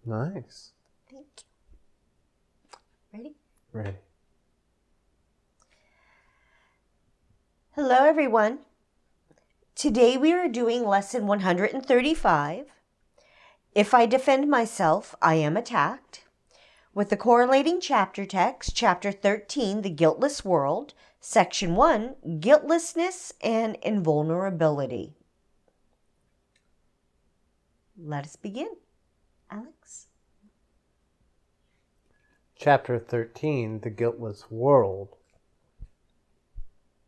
Nice. Thank you. Ready? Ready. Hello, everyone. Today we are doing lesson 135. If I defend myself, I am attacked. With the correlating chapter text, chapter 13, The Guiltless World, section 1, Guiltlessness and Invulnerability. Let us begin. Alex? Chapter 13, The Guiltless World.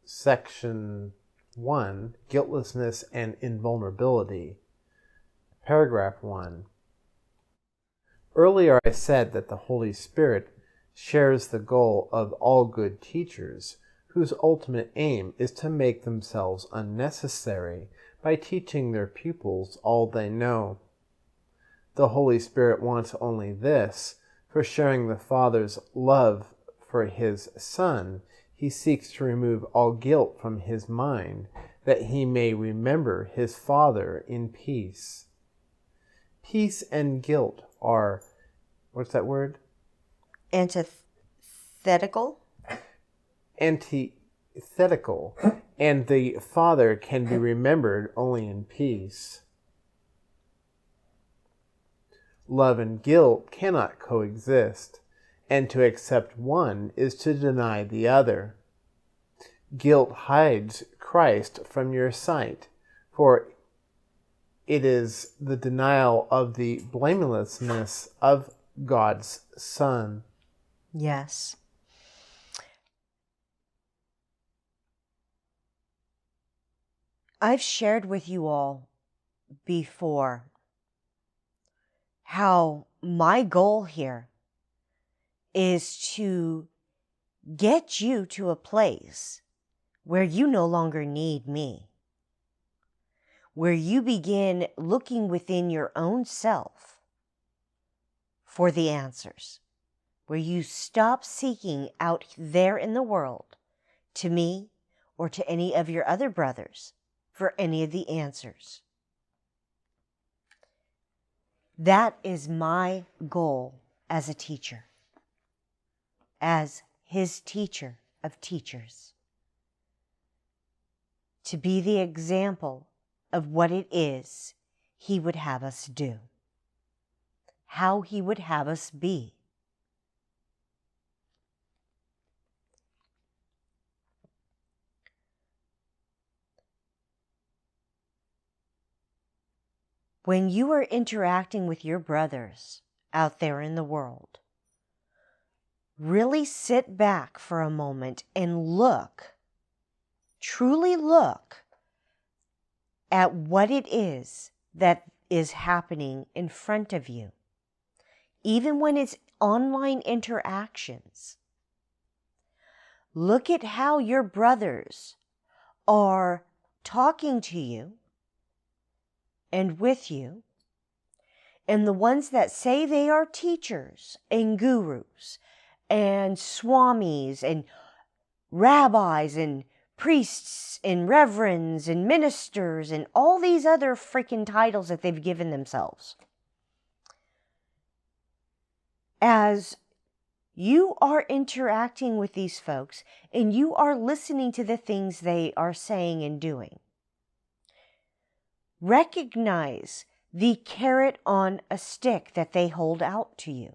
Section 1, Guiltlessness and Invulnerability. Paragraph 1. Earlier I said that the Holy Spirit shares the goal of all good teachers, whose ultimate aim is to make themselves unnecessary by teaching their pupils all they know. The Holy Spirit wants only this. For sharing the Father's love for his Son, he seeks to remove all guilt from his mind, that he may remember his Father in peace. Peace and guilt are, what's that word? Antithetical. Antithetical, and the Father can be remembered only in peace. Love and guilt cannot coexist, and to accept one is to deny the other. Guilt hides Christ from your sight, for it is the denial of the blamelessness of God's Son. Yes. I've shared with you all before how my goal here is to get you to a place where you no longer need me, where you begin looking within your own self for the answers, where you stop seeking out there in the world to me or to any of your other brothers for any of the answers. That is my goal as a teacher, as his teacher of teachers, to be the example of what it is he would have us do, how he would have us be. When you are interacting with your brothers out there in the world, really sit back for a moment and look, truly look at what it is that is happening in front of you. Even when it's online interactions, look at how your brothers are talking to you and with you, and the ones that say they are teachers and gurus and swamis and rabbis and priests and reverends and ministers and all these other freaking titles that they've given themselves. As you are interacting with these folks and you are listening to the things they are saying and doing, recognize the carrot on a stick that they hold out to you.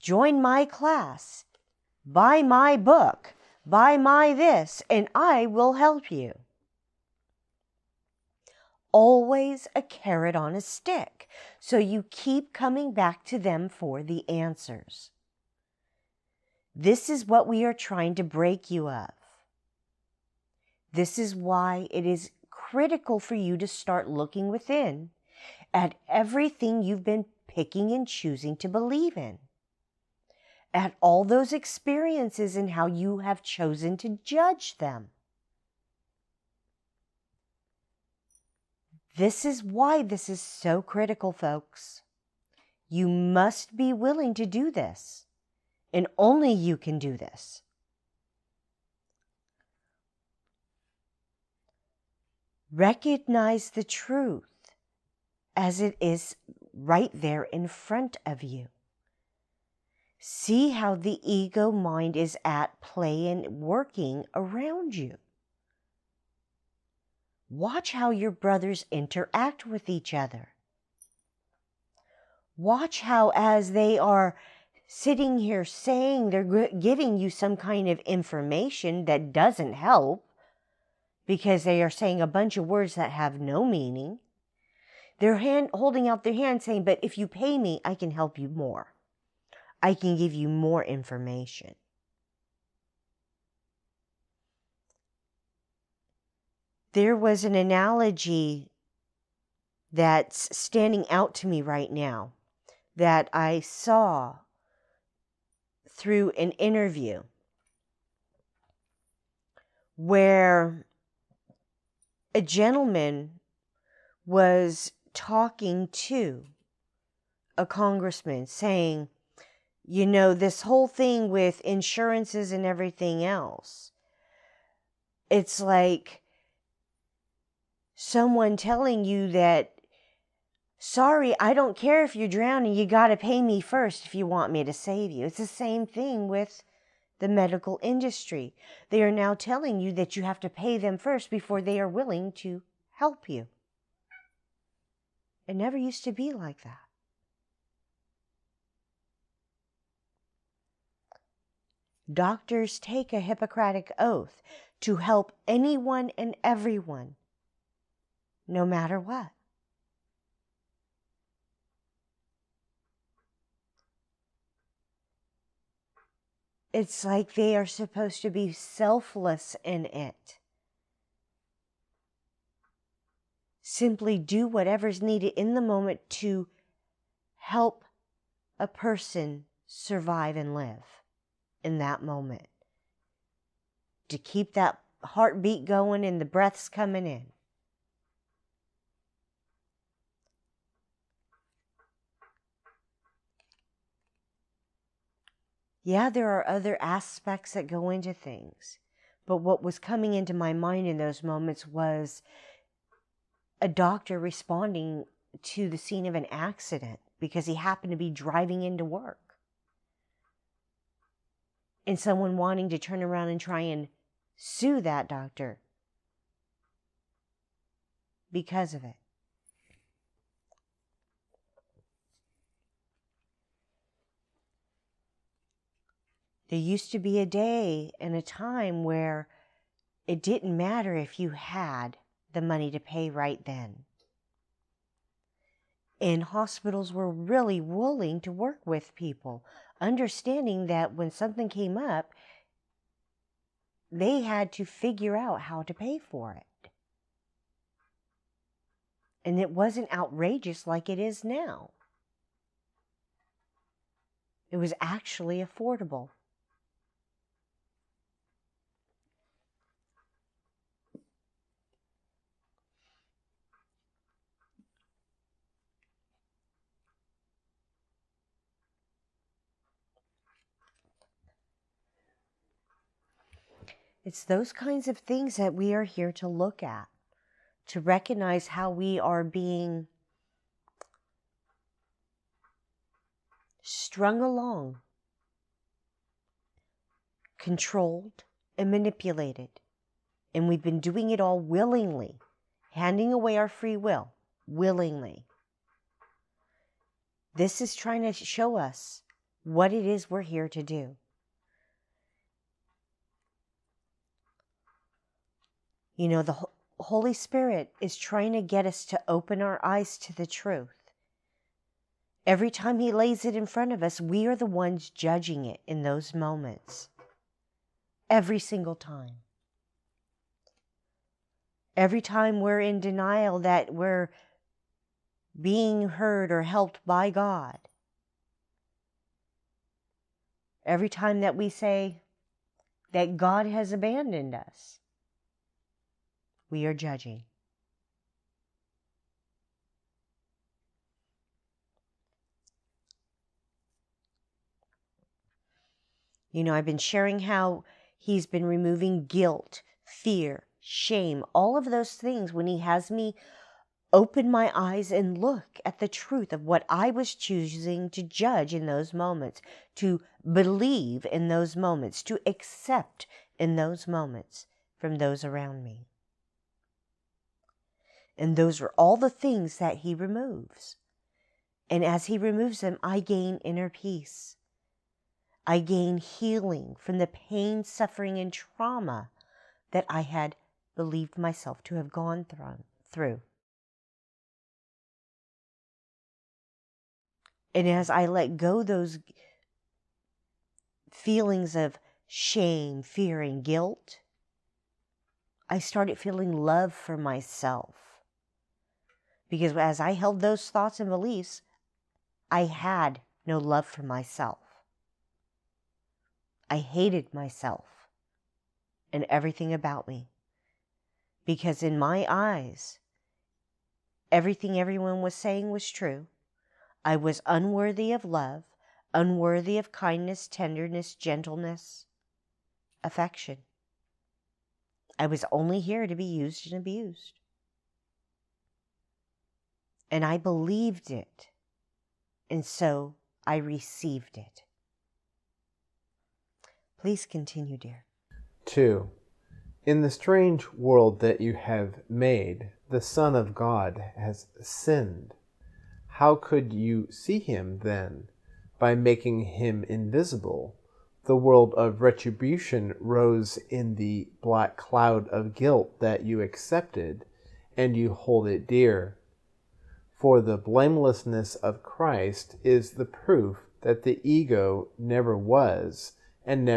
Join my class, buy my book, buy my this, and I will help you. Always a carrot on a stick, so you keep coming back to them for the answers. This is what we are trying to break you of. This is why it is critical for you to start looking within at everything you've been picking and choosing to believe in, at all those experiences and how you have chosen to judge them. This is why this is so critical, folks. You must be willing to do this, and only you can do this. Recognize the truth as it is right there in front of you. See how the ego mind is at play and working around you. Watch how your brothers interact with each other. Watch how, as they are sitting here saying they're giving you some kind of information that doesn't help, because they are saying a bunch of words that have no meaning, they're holding out their hand saying, but if you pay me, I can help you more. I can give you more information. There was an analogy that's standing out to me right now that I saw through an interview where a gentleman was talking to a congressman saying, you know, this whole thing with insurances and everything else, it's like someone telling you that, sorry, I don't care if you're drowning, you got to pay me first if you want me to save you. It's the same thing with the medical industry. They are now telling you that you have to pay them first before they are willing to help you. It never used to be like that. Doctors take a Hippocratic oath to help anyone and everyone, no matter what. It's like they are supposed to be selfless in it. Simply do whatever's needed in the moment to help a person survive and live in that moment. To keep that heartbeat going and the breaths coming in. Yeah, there are other aspects that go into things. But what was coming into my mind in those moments was a doctor responding to the scene of an accident because he happened to be driving into work. And someone wanting to turn around and try and sue that doctor because of it. There used to be a day and a time where it didn't matter if you had the money to pay right then. And hospitals were really willing to work with people, understanding that when something came up, they had to figure out how to pay for it. And it wasn't outrageous like it is now. It was actually affordable. It's those kinds of things that we are here to look at, to recognize how we are being strung along, controlled, and manipulated. And we've been doing it all willingly, handing away our free will, willingly. This is trying to show us what it is we're here to do. You know, the Holy Spirit is trying to get us to open our eyes to the truth. Every time He lays it in front of us, we are the ones judging it in those moments. Every single time. Every time we're in denial that we're being heard or helped by God. Every time that we say that God has abandoned us, we are judging. You know, I've been sharing how He's been removing guilt, fear, shame, all of those things when He has me open my eyes and look at the truth of what I was choosing to judge in those moments, to believe in those moments, to accept in those moments from those around me. And those are all the things that He removes. And as He removes them, I gain inner peace. I gain healing from the pain, suffering, and trauma that I had believed myself to have gone through. And as I let go those feelings of shame, fear, and guilt, I started feeling love for myself. Because as I held those thoughts and beliefs, I had no love for myself. I hated myself and everything about me. Because in my eyes, everything everyone was saying was true. I was unworthy of love, unworthy of kindness, tenderness, gentleness, affection. I was only here to be used and abused. And I believed it. And so I received it. Please continue, dear. 2. In the strange world that you have made, the Son of God has sinned. How could you see Him then? By making Him invisible. The world of retribution rose in the black cloud of guilt that you accepted, and you hold it dear. For the blamelessness of Christ is the proof that the ego never was and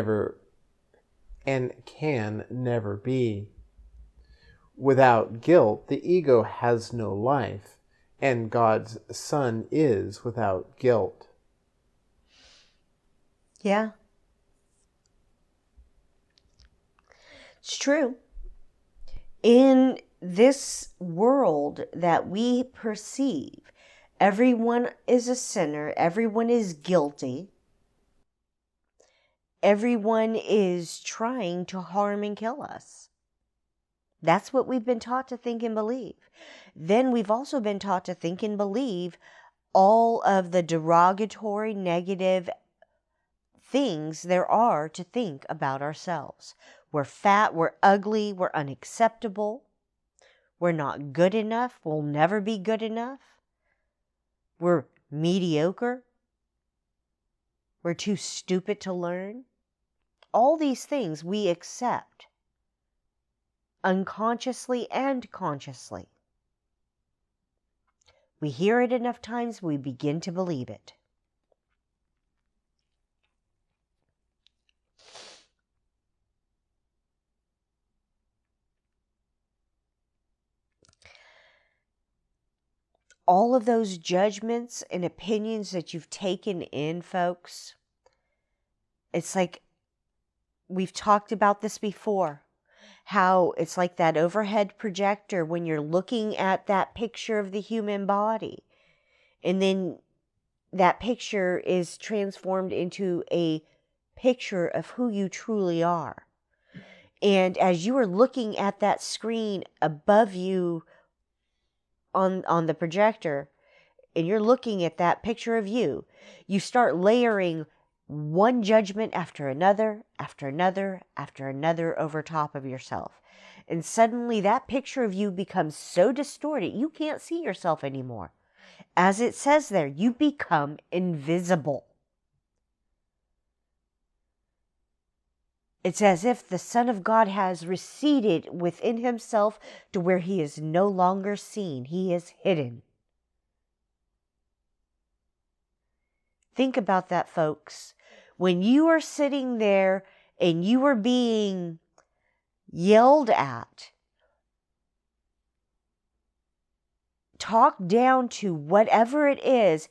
can never be. Without guilt, the ego has no life, and God's Son is without guilt. Yeah. It's true. In this world that we perceive, everyone is a sinner, everyone is guilty, everyone is trying to harm and kill us. That's what we've been taught to think and believe. Then we've also been taught to think and believe all of the derogatory, negative things there are to think about ourselves. We're fat, we're ugly, we're unacceptable, we're not good enough, we'll never be good enough, we're mediocre, we're too stupid to learn. All these things we accept unconsciously and consciously. We hear it enough times, we begin to believe it. All of those judgments and opinions that you've taken in, folks, it's like we've talked about this before. How it's like that overhead projector when you're looking at that picture of the human body. And then that picture is transformed into a picture of who you truly are. And as you are looking at that screen above you on the projector, and you're looking at that picture of you, you start layering one judgment after another, after another, after another over top of yourself. And suddenly that picture of you becomes so distorted, you can't see yourself anymore. As it says there, you become invisible. It's as if the Son of God has receded within Himself to where He is no longer seen. He is hidden. Think about that, folks. When you are sitting there and you are being yelled at, talked down to, whatever it is,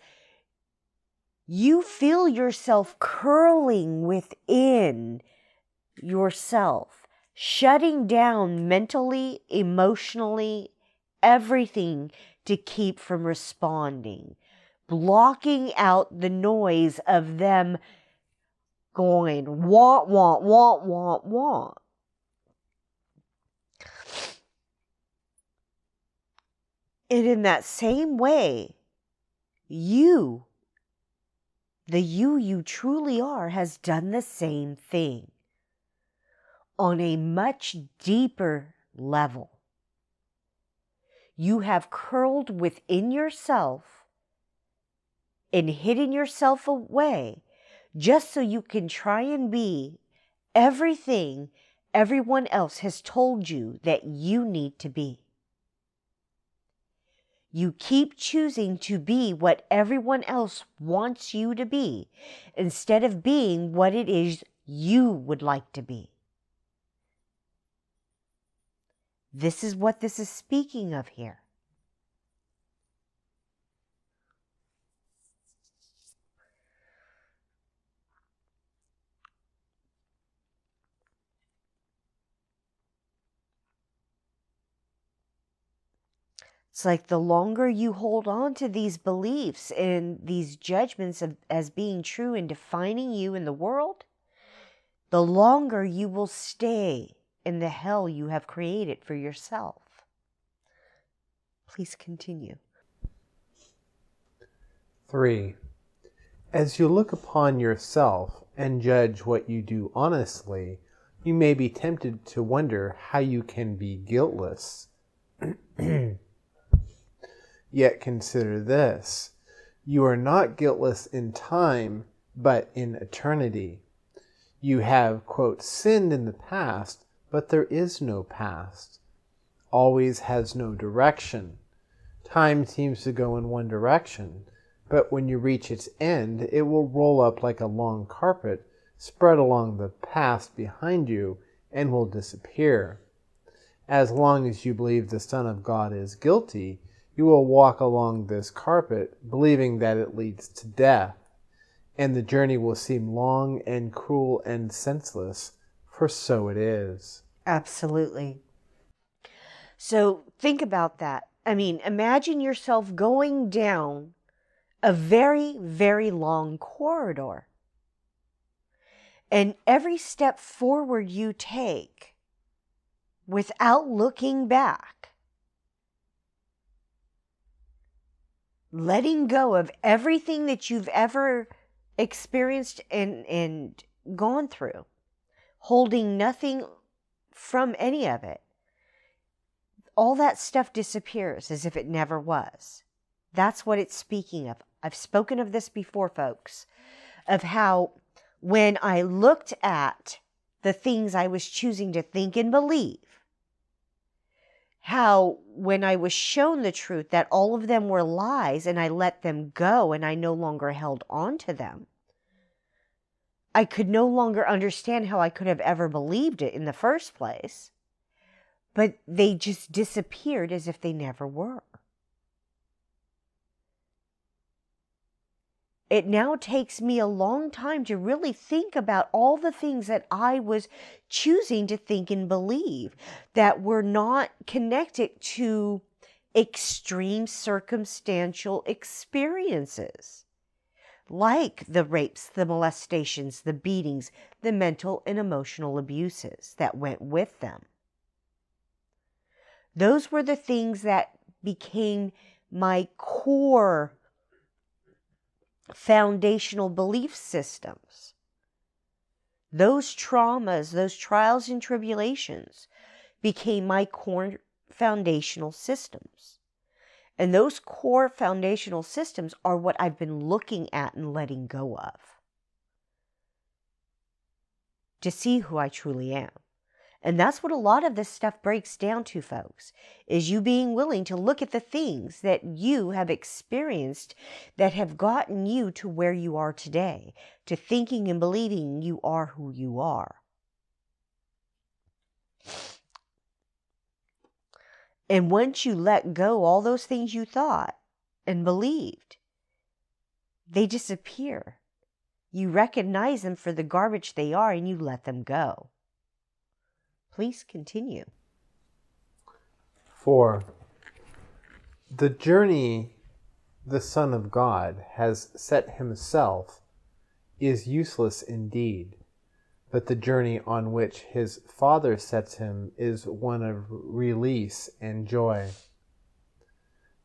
you feel yourself curling within yourself, shutting down mentally, emotionally, everything to keep from responding, blocking out the noise of them going, want, want, want, want, want. And in that same way, you, the you truly are, has done the same thing on a much deeper level. You have curled within yourself and hidden yourself away just so you can try and be everything everyone else has told you that you need to be. You keep choosing to be what everyone else wants you to be instead of being what it is you would like to be. This is what this is speaking of here. It's like the longer you hold on to these beliefs and these judgments as being true and defining you in the world, the longer you will stay in the hell you have created for yourself. Please continue. 3. As you look upon yourself and judge what you do honestly, you may be tempted to wonder how you can be guiltless. Yet consider this: you are not guiltless in time, but in eternity. You have, quote, sinned in the past, but there is no past. Always has no direction. Time seems to go in one direction, but when you reach its end, it will roll up like a long carpet, spread along the past behind you, and will disappear. As long as you believe the Son of God is guilty, you will walk along this carpet, believing that it leads to death, and the journey will seem long and cruel and senseless, for so it is. Absolutely. So think about that. I mean, imagine yourself going down a very, very long corridor. And every step forward you take, without looking back, letting go of everything that you've ever experienced and gone through, holding nothing from any of it, all that stuff disappears as if it never was. That's what it's speaking of. I've spoken of this before, folks, of how when I looked at the things I was choosing to think and believe, how when I was shown the truth that all of them were lies and I let them go and I no longer held on to them, I could no longer understand how I could have ever believed it in the first place, but they just disappeared as if they never were. It now takes me a long time to really think about all the things that I was choosing to think and believe that were not connected to extreme circumstantial experiences, like the rapes, the molestations, the beatings, the mental and emotional abuses that went with them. Those were the things that became my core foundational belief systems. Those traumas, those trials and tribulations became my core foundational systems. And those core foundational systems are what I've been looking at and letting go of to see who I truly am. And that's what a lot of this stuff breaks down to, folks, is you being willing to look at the things that you have experienced that have gotten you to where you are today, to thinking and believing you are who you are. And once you let go all those things you thought and believed, they disappear. You recognize them for the garbage they are and you let them go. Please continue. 4. The journey the Son of God has set himself is useless indeed, but the journey on which his Father sets him is one of release and joy.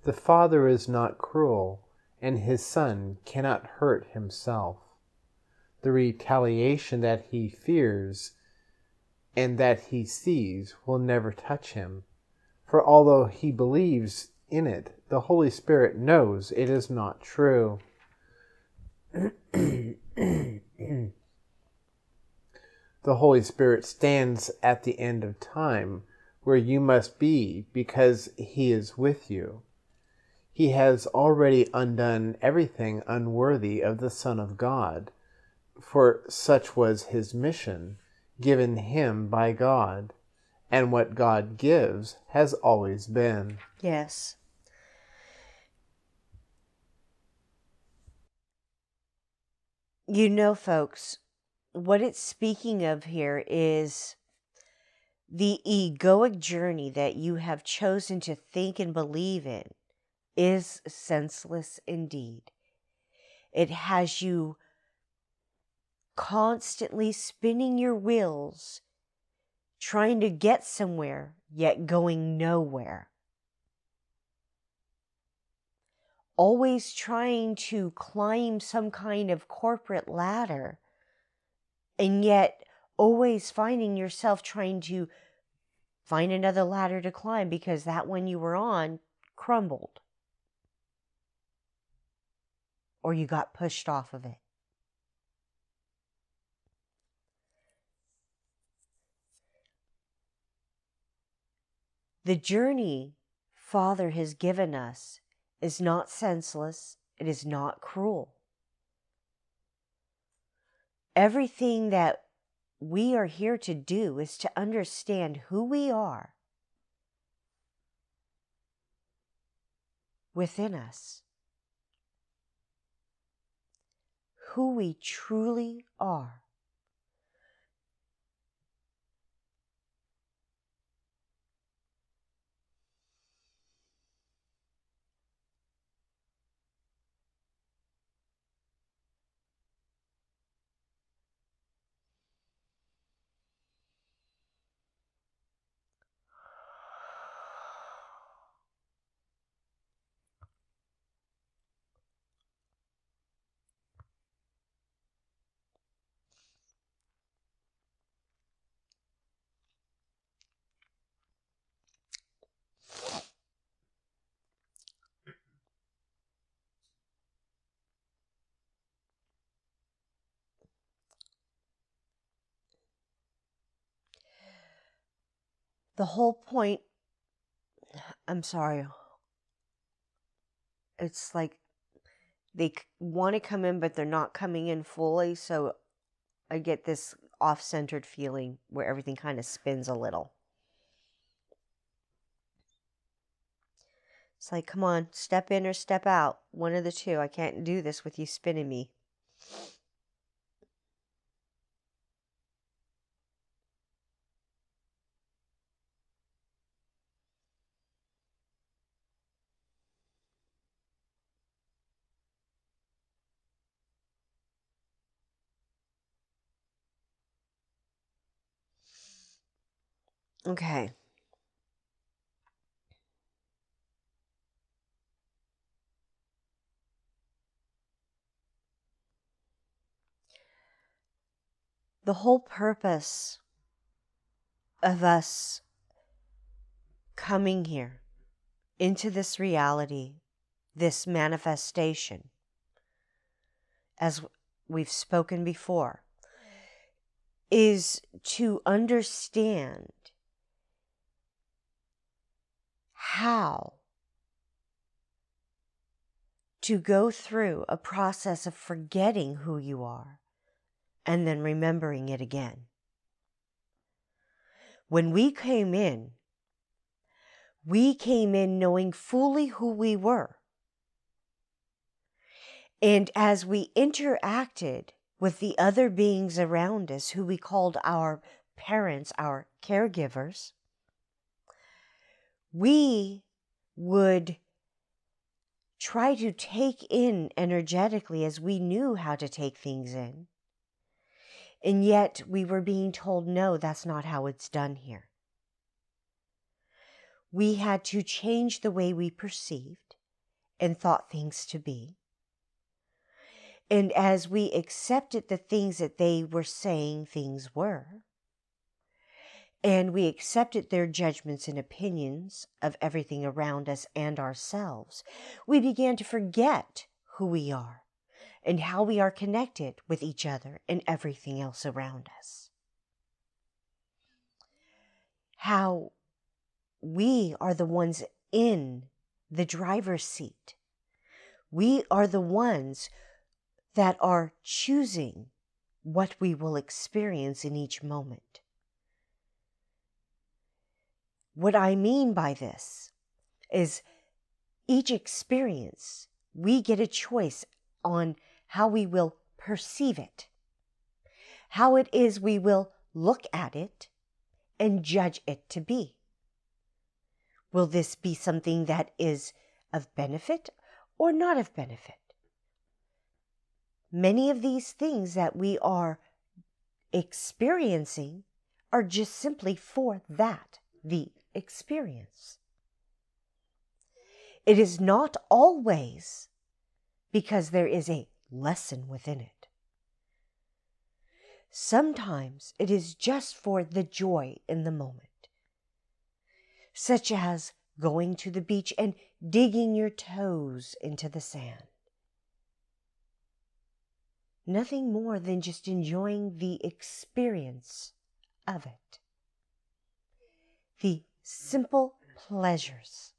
The Father is not cruel, and his Son cannot hurt himself. The retaliation that he fears and that he sees will never touch him. For although he believes in it, the Holy Spirit knows it is not true. The Holy Spirit stands at the end of time, where you must be, because he is with you. He has already undone everything unworthy of the Son of God, for such was his mission, given him by God, and what God gives has always been. Yes. You know, folks, what it's speaking of here is the egoic journey that you have chosen to think and believe in is senseless indeed. It has you constantly spinning your wheels, trying to get somewhere, yet going nowhere. Always trying to climb some kind of corporate ladder, and yet always finding yourself trying to find another ladder to climb because that one you were on crumbled, or you got pushed off of it. The journey Father has given us is not senseless. It is not cruel. Everything that we are here to do is to understand who we are within us, who we truly are. The whole point, I'm sorry, it's like they want to come in, but they're not coming in fully. So I get this off-centered feeling where everything kind of spins a little. It's like, come on, step in or step out. One of the two. I can't do this with you spinning me. Okay. The whole purpose of us coming here into this reality, this manifestation, as we've spoken before, is to understand how to go through a process of forgetting who you are and then remembering it again. When we came in knowing fully who we were. And as we interacted with the other beings around us, who we called our parents, our caregivers, we would try to take in energetically as we knew how to take things in. And yet we were being told, no, that's not how it's done here. We had to change the way we perceived. and thought things to be. And as we accepted the things that they were saying things were, and we accepted their judgments and opinions of everything around us and ourselves, we began to forget who we are and how we are connected with each other and everything else around us. How we are the ones in the driver's seat. We are the ones that are choosing what we will experience in each moment. What I mean by this is each experience, we get a choice on how we will perceive it, how it is we will look at it and judge it to be. Will this be something that is of benefit or not of benefit? Many of these things that we are experiencing are just simply for that, the experience. It is not always because there is a lesson within it. Sometimes it is just for the joy in the moment, such as going to the beach and digging your toes into the sand. Nothing more than just enjoying the experience of it. The simple pleasures.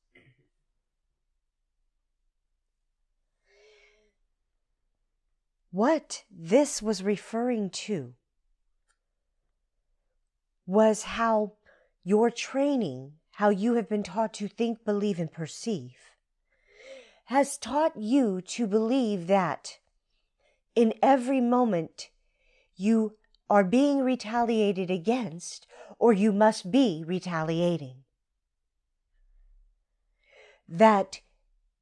What this was referring to was how your training, how you have been taught to think, believe, and perceive, has taught you to believe that in every moment you are being retaliated against, or you must be retaliating. That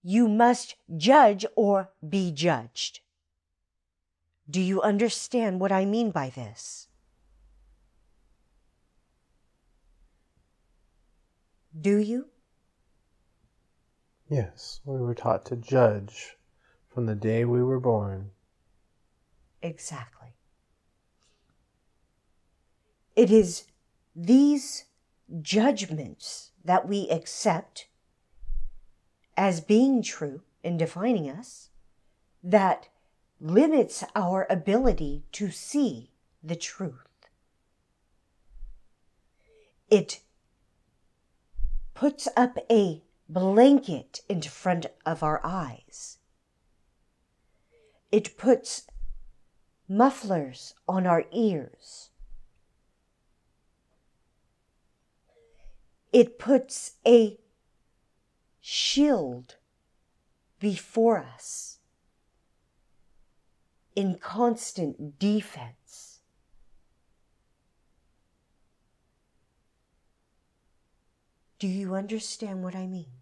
you must judge or be judged. Do you understand what I mean by this? Do you? Yes, we were taught to judge from the day we were born. Exactly. It is these judgments that we accept as being true in defining us that limits our ability to see the truth. It puts up a blanket in front of our eyes. It puts mufflers on our ears. It puts a shield before us in constant defense. Do you understand what I mean?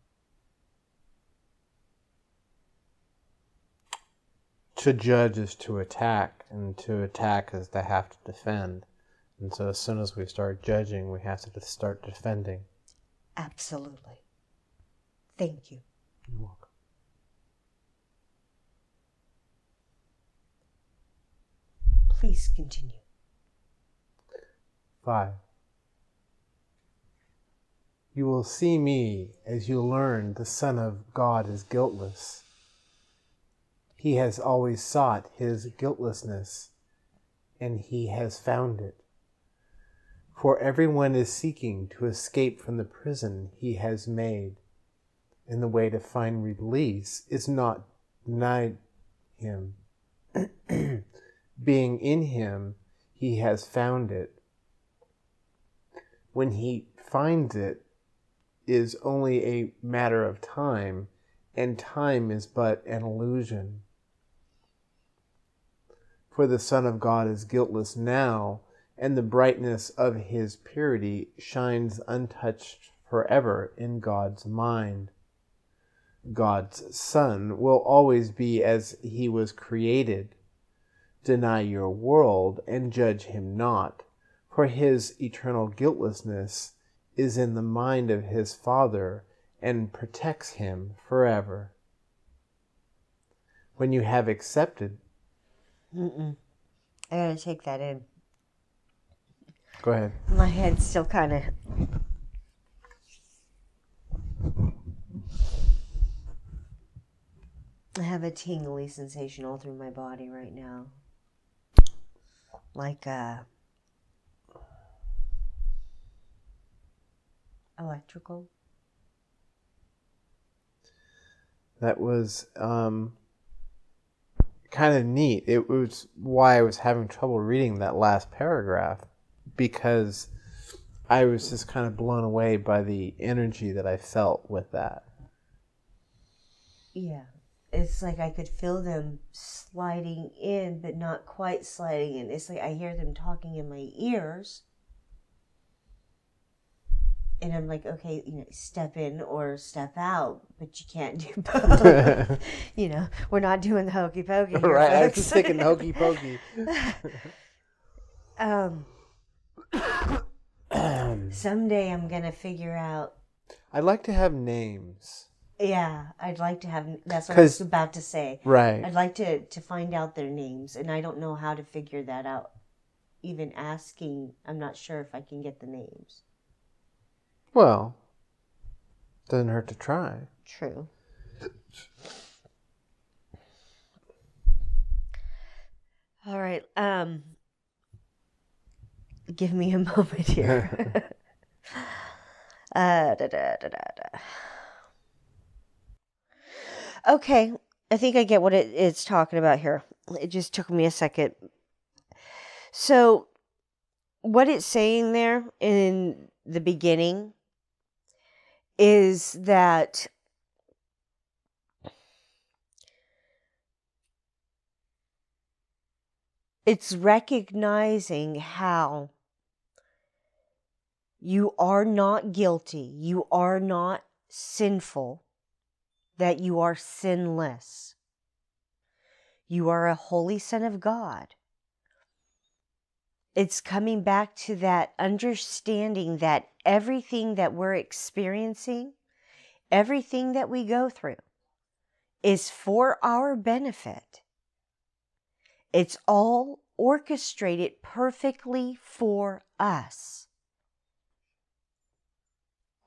To judge is to attack, and to attack is to have to defend. And so as soon as we start judging, we have to start defending. Absolutely. Thank you. You're welcome. Please continue. 5. You will see me as you learn the Son of God is guiltless. He has always sought his guiltlessness, and he has found it. For everyone is seeking to escape from the prison he has made, and the way to find release is not denied him. Being in him, he has found it. When he finds it is only a matter of time, and time is but an illusion. For the Son of God is guiltless now, and the brightness of his purity shines untouched forever in God's mind. God's Son will always be as he was created. Deny your world and judge him not, for his eternal guiltlessness is in the mind of his Father and protects him forever. when you have accepted. I gotta take that in. Go ahead. My head's still kind of... I have a tingly sensation all through my body right now. Like electrical. That was kind of neat. It was why I was having trouble reading that last paragraph, because I was just kind of blown away by the energy that I felt with that. Yeah. It's like I could feel them sliding in, but not quite sliding in. It's like I hear them talking in my ears. And I'm like, okay, step in or step out, but you can't do both. We're not doing the hokey pokey here, right, folks. I was just thinking hokey pokey. Someday I'm going to figure out. I'd like to have names. Yeah, I'd like to have, that's what I was about to say. Right. I'd like to find out their names, and I don't know how to figure that out. Even asking, I'm not sure if I can get the names. Well, doesn't hurt to try. True. All right, give me a moment here. Okay, I think I get what it's talking about here. It just took me a second. So, what it's saying there in the beginning is that it's recognizing how you are not guilty, you are not sinful, that you are sinless. You are a holy Son of God. It's coming back to that understanding that everything that we're experiencing, everything that we go through, is for our benefit. It's all orchestrated perfectly for us.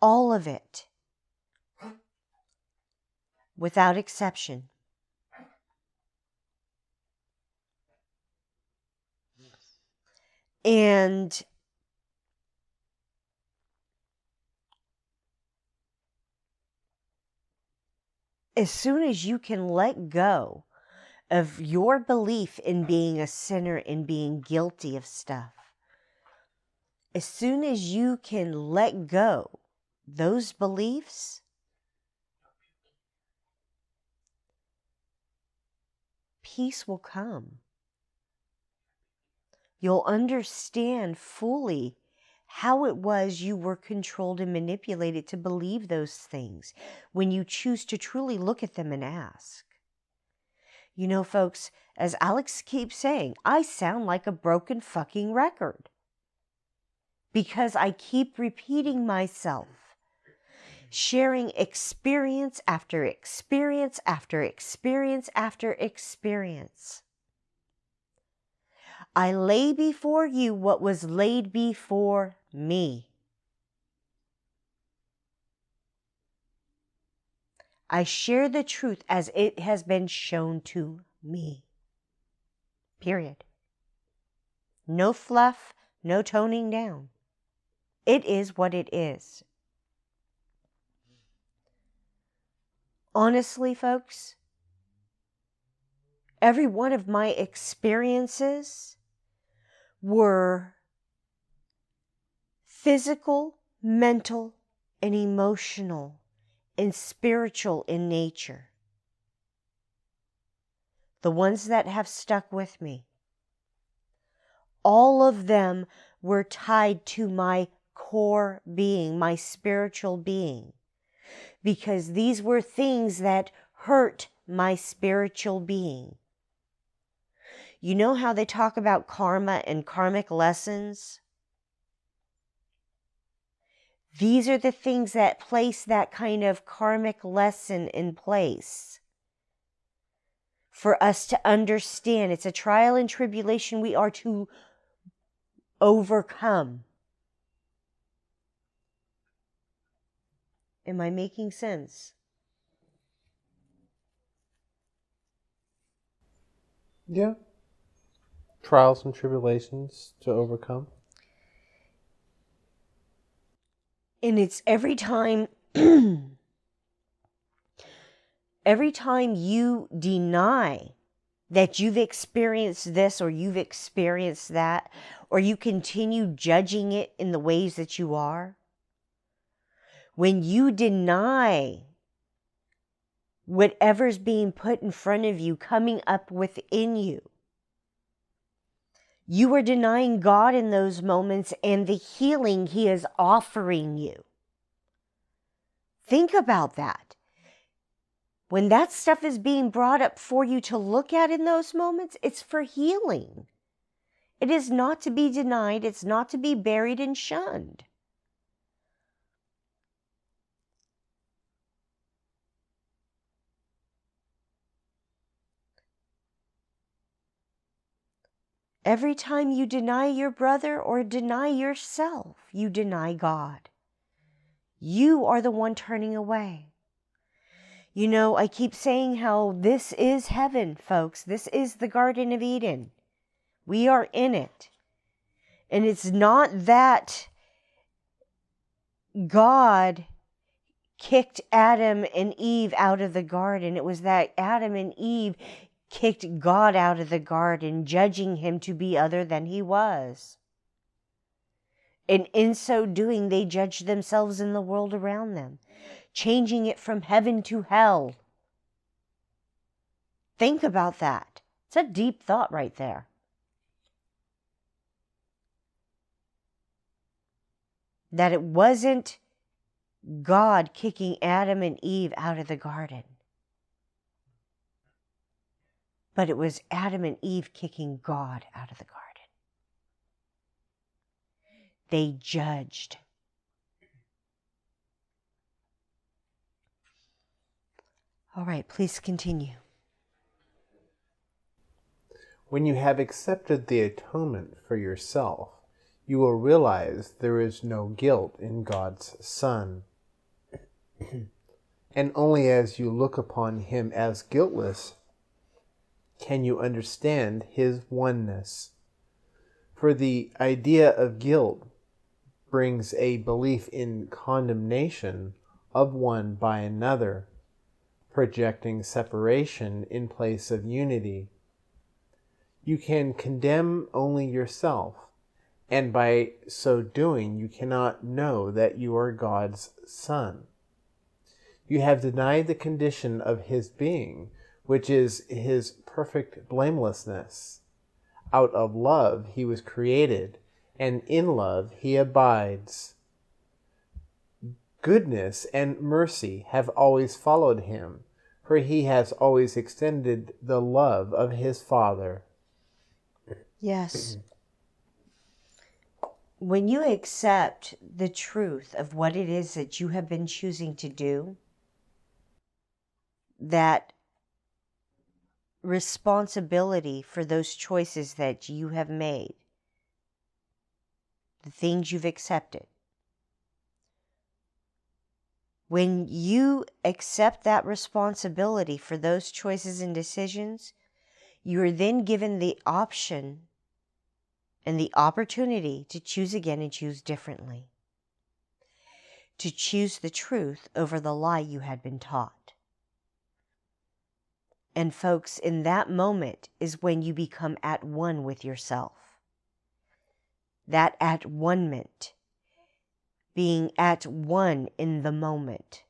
All of it. Without exception. And as soon as you can let go of your belief in being a sinner and being guilty of stuff, as soon as you can let go those beliefs, peace will come. You'll understand fully how it was you were controlled and manipulated to believe those things when you choose to truly look at them and ask. Folks, as Alex keeps saying, I sound like a broken fucking record because I keep repeating myself, sharing experience after experience after experience after experience. I lay before you what was laid before me. I share the truth as it has been shown to me. Period. No fluff, no toning down. It is what it is. Honestly, folks, every one of my experiences were physical, mental, and emotional and spiritual in nature. The ones that have stuck with me. All of them were tied to my core being, my spiritual being. Because these were things that hurt my spiritual being. You know how they talk about karma and karmic lessons? These are the things that place that kind of karmic lesson in place. for us to understand. It's a trial and tribulation we are to overcome. Am I making sense? Yeah. Trials and tribulations to overcome. And it's every time every time you deny that you've experienced this or you've experienced that, or you continue judging it in the ways that you are, when you deny whatever's being put in front of you, coming up within you, you are denying God in those moments and the healing He is offering you. Think about that. When that stuff is being brought up for you to look at in those moments, it's for healing. It is not to be denied. It's not to be buried and shunned. Every time you deny your brother or deny yourself, you deny God. You are the one turning away. You know, I keep saying how this is heaven, folks. This is the Garden of Eden. We are in it. And it's not that God kicked Adam and Eve out of the garden. It was that Adam and Eve kicked God out of the garden, judging Him to be other than He was. And in so doing, they judged themselves and the world around them, changing it from heaven to hell. Think about that. It's a deep thought right there. That it wasn't God kicking Adam and Eve out of the garden, but it was Adam and Eve kicking God out of the garden. They judged. All right, please continue. When you have accepted the atonement for yourself, you will realize there is no guilt in God's Son. And only as you look upon Him as guiltless can you understand His oneness. For the idea of guilt brings a belief in condemnation of one by another, projecting separation in place of unity. You can condemn only yourself, and by so doing you cannot know that you are God's Son. You have denied the condition of His being, which is His perfect blamelessness. Out of love He was created, and in love He abides. Goodness and mercy have always followed Him, for He has always extended the love of His Father. Yes. When you accept the truth of what it is that you have been choosing to do, that responsibility for those choices that you have made, the things you've accepted, when you accept that responsibility for those choices and decisions, you are then given the option and the opportunity to choose again and choose differently. To choose the truth over the lie you had been taught. And folks, in that moment is when you become at one with yourself. That at one-ment, being at one in the moment.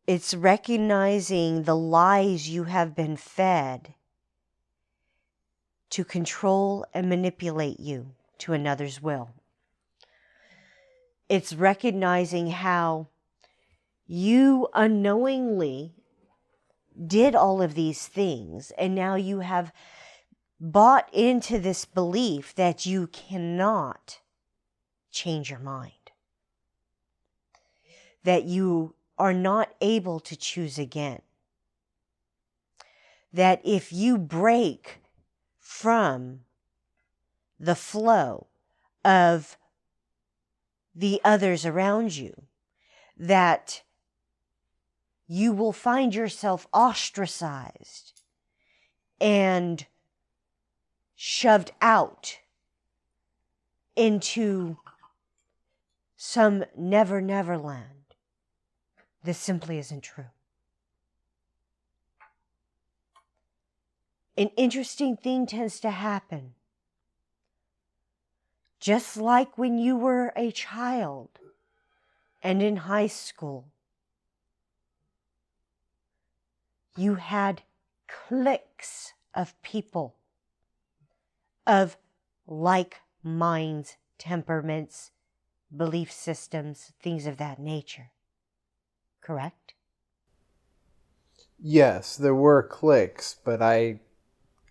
It's recognizing the lies you have been fed to control and manipulate you to another's will. It's recognizing how you unknowingly did all of these things, and now you have bought into this belief that you cannot change your mind, that you are not able to choose again, that if you break from the flow of the others around you, that you will find yourself ostracized and shoved out into some never land. This simply isn't true. An interesting thing tends to happen. Just like when you were a child and in high school, you had cliques of people of like minds, temperaments, belief systems, things of that nature. Correct? Yes, there were cliques, but I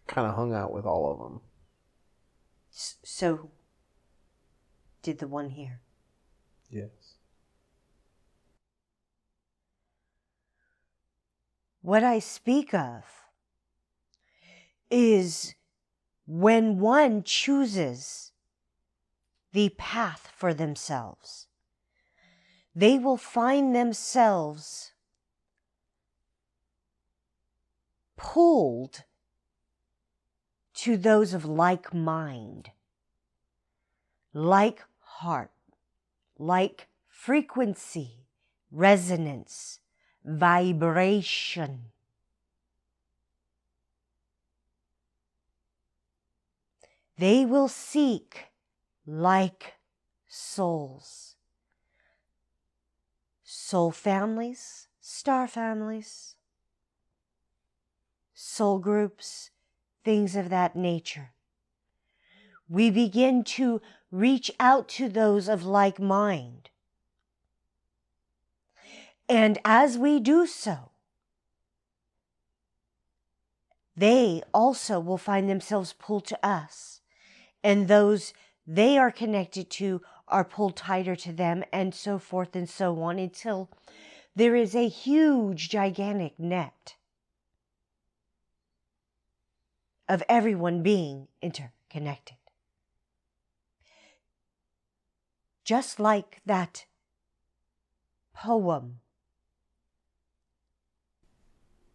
kind of hung out with all of them. So, did the one here. Yes. What I speak of is when one chooses the path for themselves, they will find themselves pulled to those of like mind, like heart, like frequency, resonance, vibration. They will seek like souls, soul families, star families, soul groups, things of that nature. We begin to reach out to those of like mind. And as we do so, they also will find themselves pulled to us. And those they are connected to are pulled tighter to them, and so forth and so on, until there is a huge, gigantic net of everyone being interconnected. Just like that poem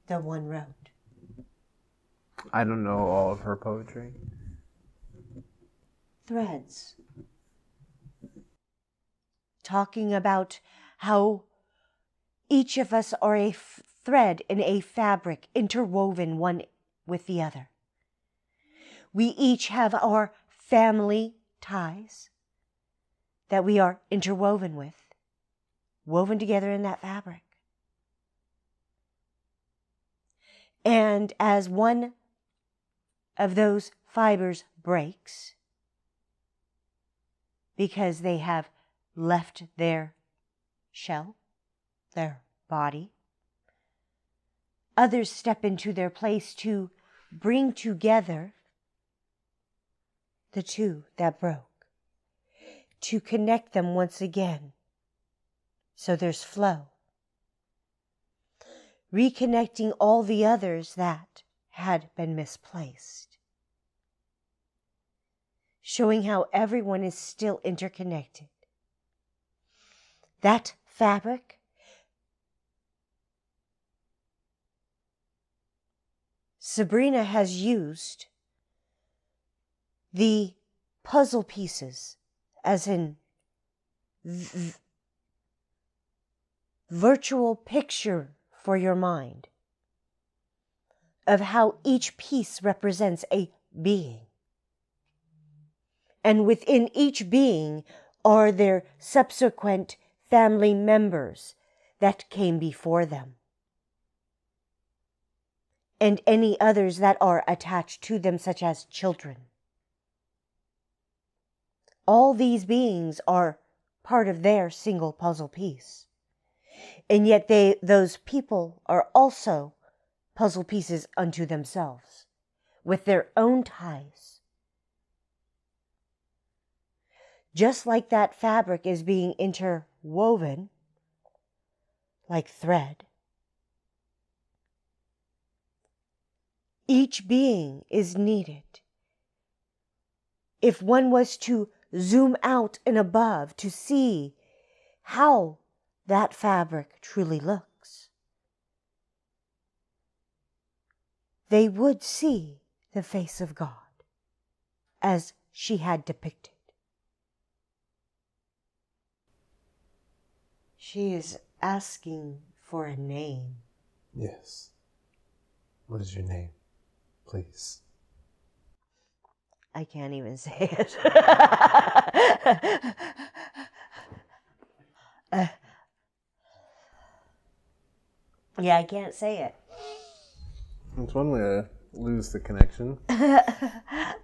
that one wrote. I don't know all of her poetry. Threads. Talking about how each of us are a thread in a fabric interwoven one with the other. We each have our family ties that we are interwoven with, woven together in that fabric. And as one of those fibers breaks, because they have left their shell, their body, others step into their place to bring together the two that broke, to connect them once again. So there's flow. Reconnecting all the others that had been misplaced. Showing how everyone is still interconnected. That fabric Sabrina has used the puzzle pieces, as in virtual picture for your mind, of how each piece represents a being. And within each being are their subsequent family members that came before them, and any others that are attached to them, such as children. All these beings are part of their single puzzle piece. And yet those people are also puzzle pieces unto themselves, with their own ties. Just like that fabric is being interwoven, like thread, each being is needed. If one was to zoom out and above to see how that fabric truly looks, they would see the face of God as she had depicted. She is asking for a name. Yes. What is your name, please? I can't even say it. Yeah, I can't say it. It's one way to lose the connection. I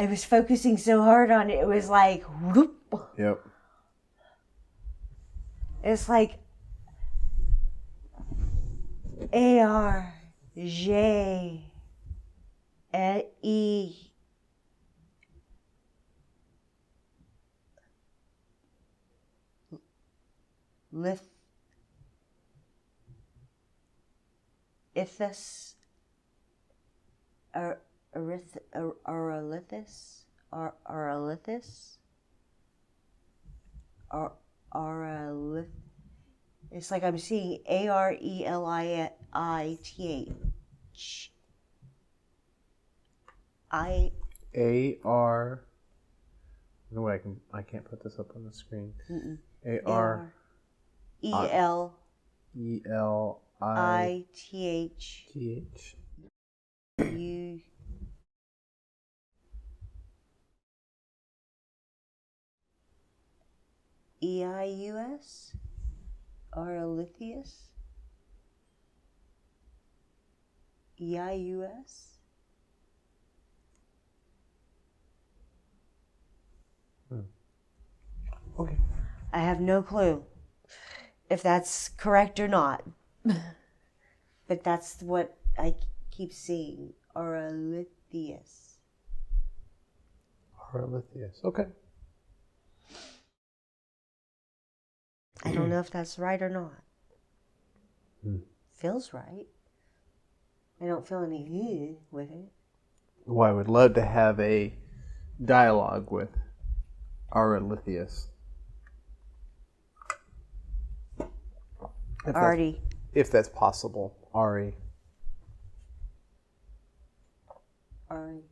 was focusing so hard on it, it was like, whoop. Yep. It's like ARJ E Lith Ithus Auralithus It's like I'm seeing ARELIITH. A-R... No way, I can't put this up on the screen. A-R... E-L-I-T-H. T-H. U... E-I-U-S? Auralithius? E-I-U-S? Okay. I have no clue if that's correct or not. But that's what I keep seeing. Auralithius. Auralithius. Okay. I don't know if that's right or not. Feels right. I don't feel any with it. Well, I would love to have a dialogue with Auralithius. Artie. If that's possible. Ari. Ari.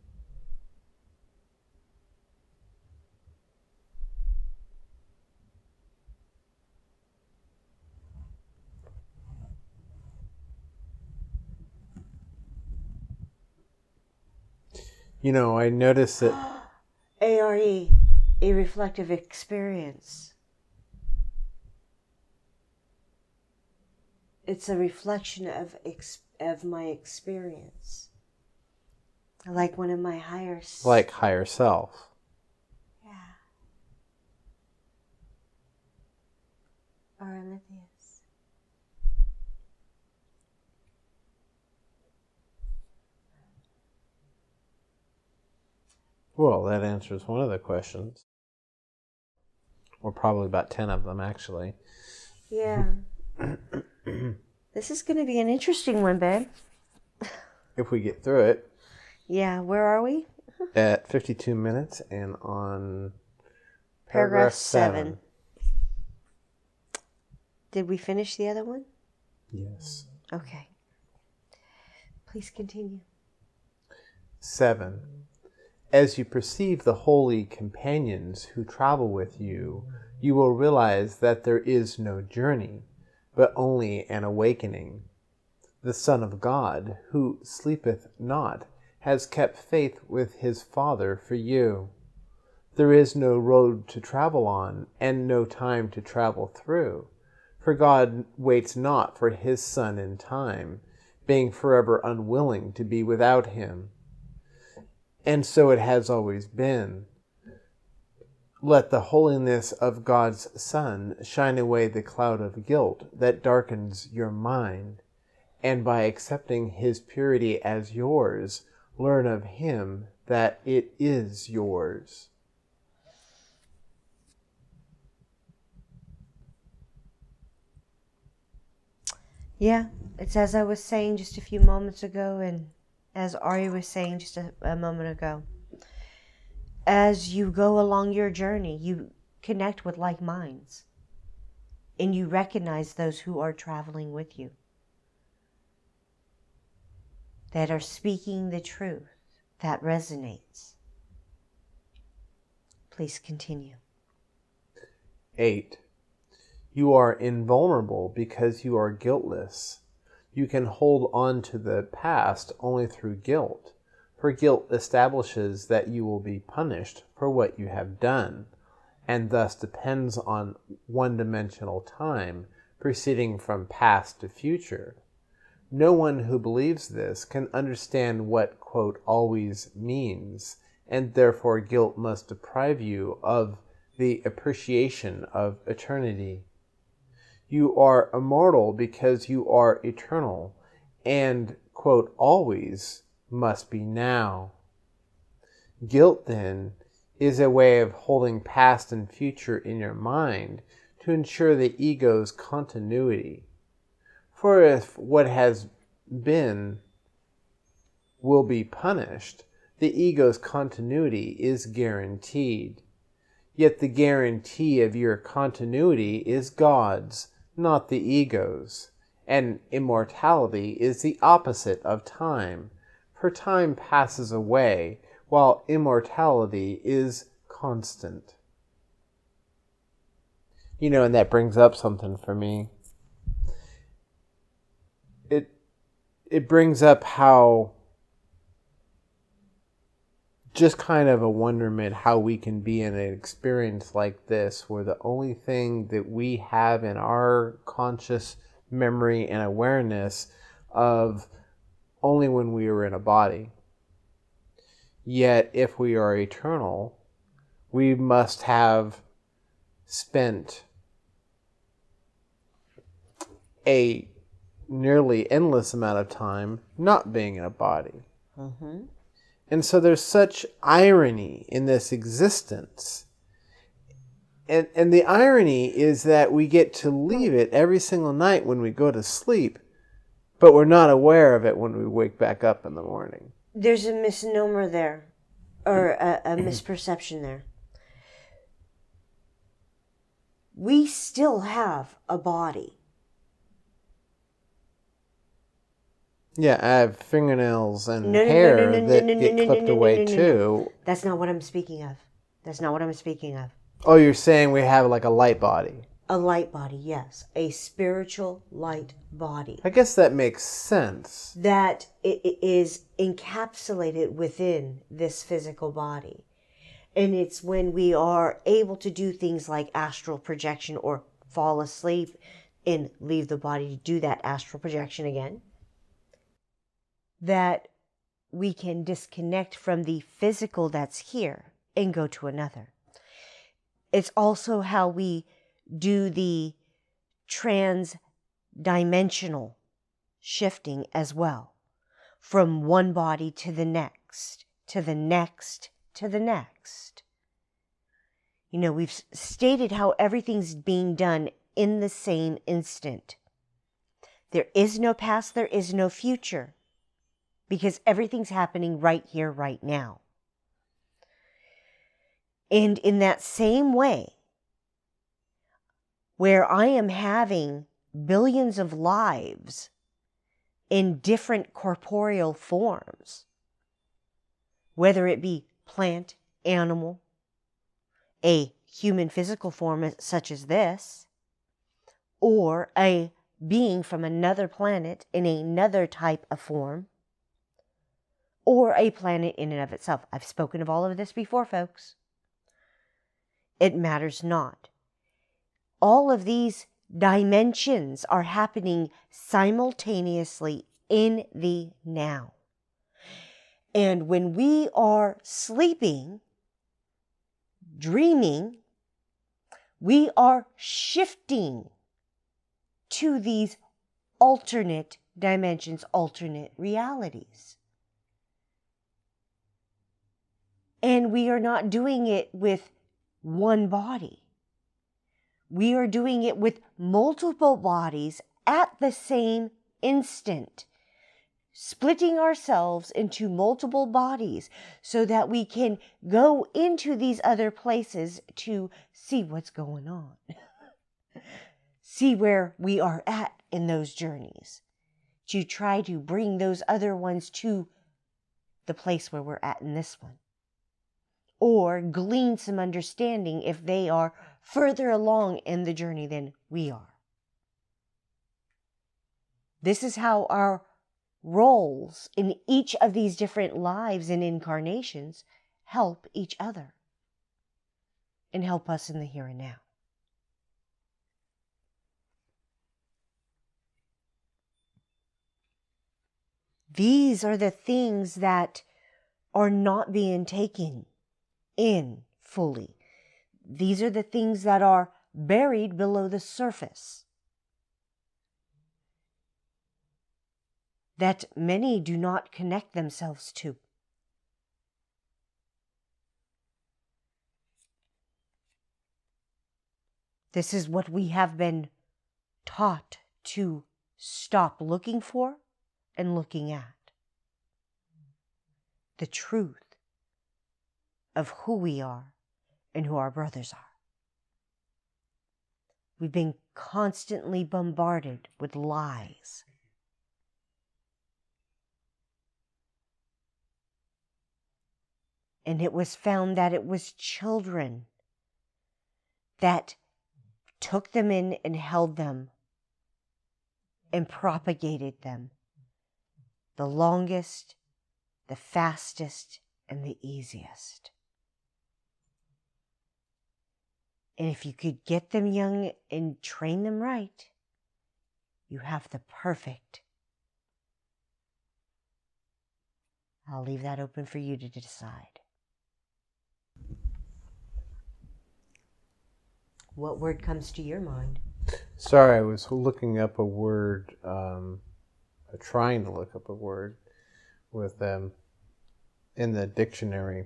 You know, I noticed that... ARE, a reflective experience. It's a reflection of my experience. Like one of my higher... Like higher self. Yeah. Auralithius. Well, that answers one of the questions. Or probably about 10 of them, actually. Yeah. This is going to be an interesting one, babe. If we get through it. Yeah, where are we? At 52 minutes and on Paragraph 7. Did we finish the other one? Yes. Okay. Please continue. 7. As you perceive the holy companions who travel with you, you will realize that there is no journey, but only an awakening. The Son of God, who sleepeth not, has kept faith with his Father for you. There is no road to travel on, and no time to travel through, for God waits not for his Son in time, being forever unwilling to be without him. And so it has always been. Let the holiness of God's Son shine away the cloud of guilt that darkens your mind, and by accepting his purity as yours, Learn of him that it is yours. Yeah, it's as I was saying just a few moments ago, and as Ari was saying just a moment ago. As you go along your journey, you connect with like minds, and you recognize those who are traveling with you, that are speaking the truth that resonates. Please continue. 8. You are invulnerable because you are guiltless. You can hold on to the past only through guilt, for guilt establishes that you will be punished for what you have done, and thus depends on one-dimensional time proceeding from past to future. No one who believes this can understand what, quote, always means, and therefore guilt must deprive you of the appreciation of eternity. You are immortal because you are eternal, and, quote, always must be now. Guilt, then, is a way of holding past and future in your mind to ensure the ego's continuity. For if what has been will be punished, the ego's continuity is guaranteed. Yet the guarantee of your continuity is God's, not the ego's, and immortality is the opposite of time, for time passes away, while immortality is constant. And that brings up something for me. It brings up how just kind of a wonderment how we can be in an experience like this where the only thing that we have in our conscious memory and awareness of only when we are in a body. Yet if we are eternal, we must have spent a nearly endless amount of time not being in a body. Mm-hmm. And so there's such irony in this existence. And the irony is that we get to leave it every single night when we go to sleep, but we're not aware of it when we wake back up in the morning. There's a misnomer there, or a misperception there. We still have a body. Yeah, I have fingernails and hair that get clipped away too. That's not what I'm speaking of. Oh, you're saying we have like a light body. A light body, yes. A spiritual light body. I guess that makes sense. That it is encapsulated within this physical body. And it's when we are able to do things like astral projection or fall asleep and leave the body to do that astral projection again, that we can disconnect from the physical that's here and go to another. It's also how we do the trans-dimensional shifting as well, from one body to the next, to the next, to the next. We've stated how everything's being done in the same instant. There is no past, there is no future, because everything's happening right here, right now. And in that same way, where I am having billions of lives in different corporeal forms, whether it be plant, animal, a human physical form such as this, or a being from another planet in another type of form, or a planet in and of itself. I've spoken of all of this before, folks. It matters not. All of these dimensions are happening simultaneously in the now. And when we are sleeping, dreaming, we are shifting to these alternate dimensions, alternate realities. And we are not doing it with one body. We are doing it with multiple bodies at the same instant, splitting ourselves into multiple bodies so that we can go into these other places to see what's going on, see where we are at in those journeys, to try to bring those other ones to the place where we're at in this one, or glean some understanding if they are further along in the journey than we are. This is how our roles in each of these different lives and incarnations help each other and help us in the here and now. These are the things that are not being taken in fully. These are the things that are buried below the surface, that many do not connect themselves to. This is what we have been taught to stop looking for and looking at. The truth of who we are and who our brothers are. We've been constantly bombarded with lies. And it was found that it was children that took them in and held them and propagated them the longest, the fastest, and the easiest. And if you could get them young and train them right, you have the perfect. I'll leave that open for you to decide. What word comes to your mind? Sorry, I was looking up a word, trying to look up a word with them in the dictionary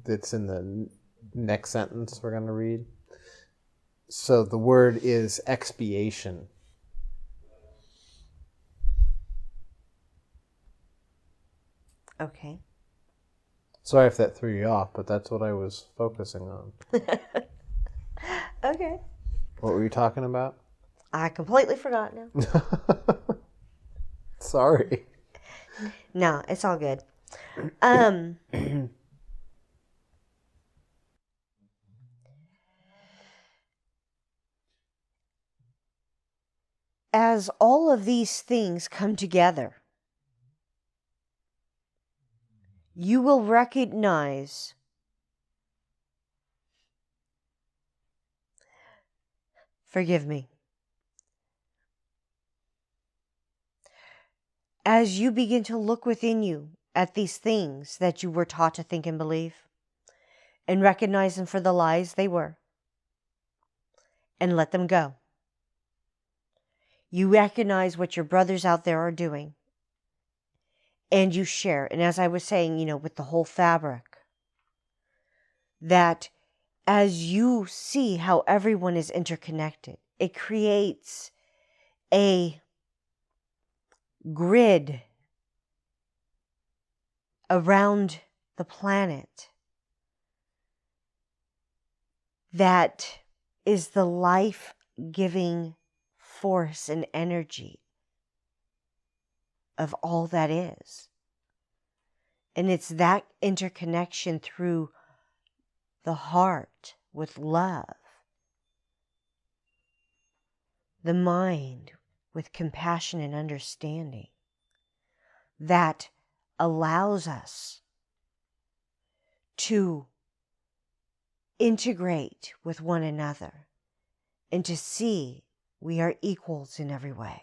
that's in the next sentence we're going to read. So the word is expiation. Okay. Sorry if that threw you off, but that's what I was focusing on. Okay. What were you talking about? I completely forgot now. Sorry. No, it's all good. As all of these things come together, you will recognize forgive me. As you begin to look within you at these things that you were taught to think and believe, and recognize them for the lies they were, and let them go. You recognize what your brothers out there are doing, and you share. And as I was saying, with the whole fabric, that as you see how everyone is interconnected, it creates a grid around the planet that is the life-giving force and energy of all that is. And it's that interconnection through the heart with love, the mind with compassion and understanding, that allows us to integrate with one another and to see we are equals in every way.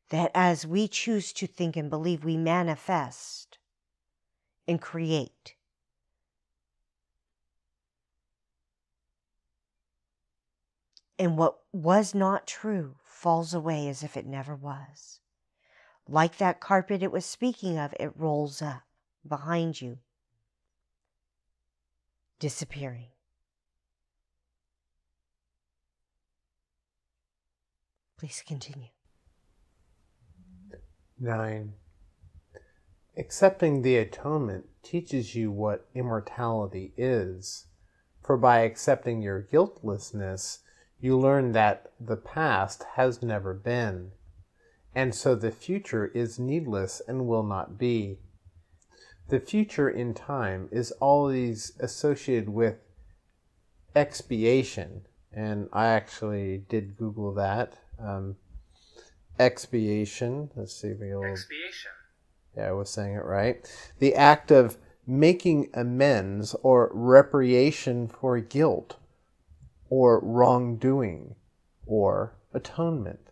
That as we choose to think and believe, we manifest and create. And what was not true falls away as if it never was. Like that carpet it was speaking of, it rolls up behind you. disappearing. Please continue. 9. Accepting the atonement teaches you what immortality is, for by accepting your guiltlessness, you learn that the past has never been, and so the future is needless and will not be. The future in time is always associated with expiation, and I actually did Google that. Expiation. Let's see if we'll... Expiation. Yeah, I was saying it right. The act of making amends or reparation for guilt or wrongdoing or atonement.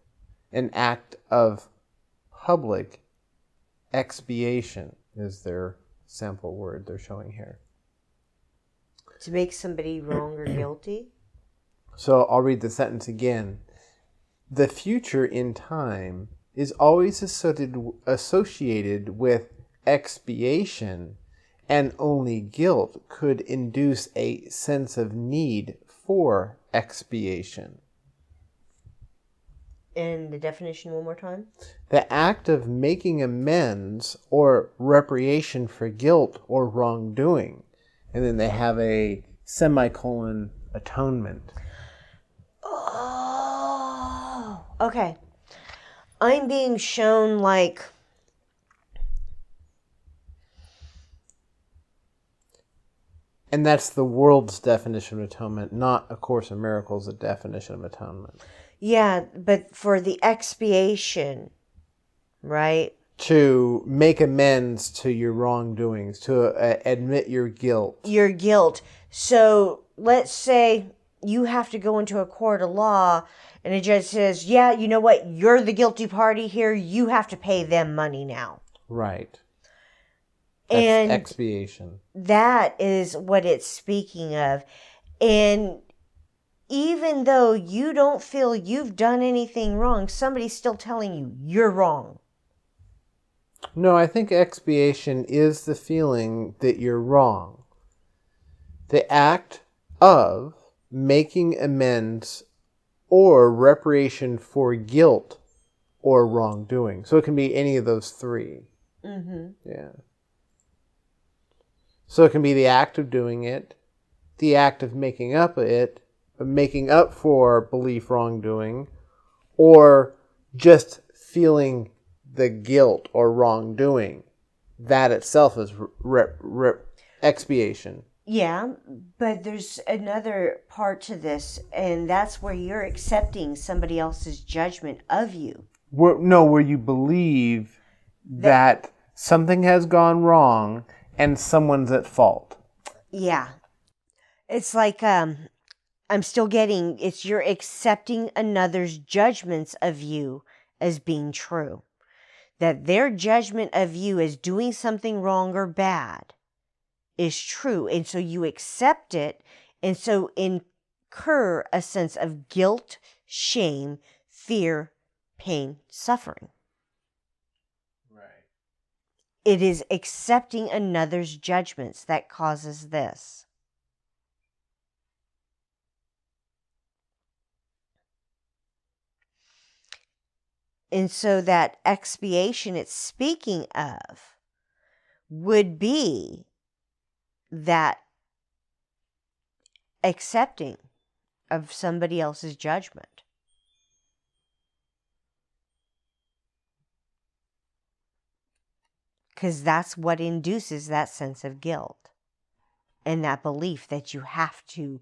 An act of public expiation is their sample word they're showing here. To make somebody wrong or guilty? So I'll read the sentence again. The future in time is always associated with expiation, and only guilt could induce a sense of need for expiation. And the definition one more time? The act of making amends or reparation for guilt or wrongdoing. And then they have a semicolon atonement. Oh, okay. I'm being shown like... And that's the world's definition of atonement, not A Course in Miracles' definition of atonement. Yeah, but for the expiation, right? To make amends to your wrongdoings, to admit your guilt. Your guilt. So let's say you have to go into a court of law and a judge says, yeah, you know what? You're the guilty party here. You have to pay them money now. Right. That's and expiation. That is what it's speaking of. And even though you don't feel you've done anything wrong, somebody's still telling you you're wrong. No, I think expiation is the feeling that you're wrong. The act of making amends or reparation for guilt or wrongdoing. So it can be any of those three. Mm-hmm. Yeah. So it can be the act of doing it, the act of making up for belief wrongdoing, or just feeling the guilt or wrongdoing. That itself is expiation. Yeah, but there's another part to this, and that's where you're accepting somebody else's judgment of you. Where you believe that something has gone wrong and someone's at fault. Yeah. It's like, I'm still getting, it's you're accepting another's judgments of you as being true. That their judgment of you as doing something wrong or bad is true. And so you accept it, and so incur a sense of guilt, shame, fear, pain, suffering. Right. It is accepting another's judgments that causes this. And so that expiation it's speaking of would be that accepting of somebody else's judgment. Because that's what induces that sense of guilt and that belief that you have to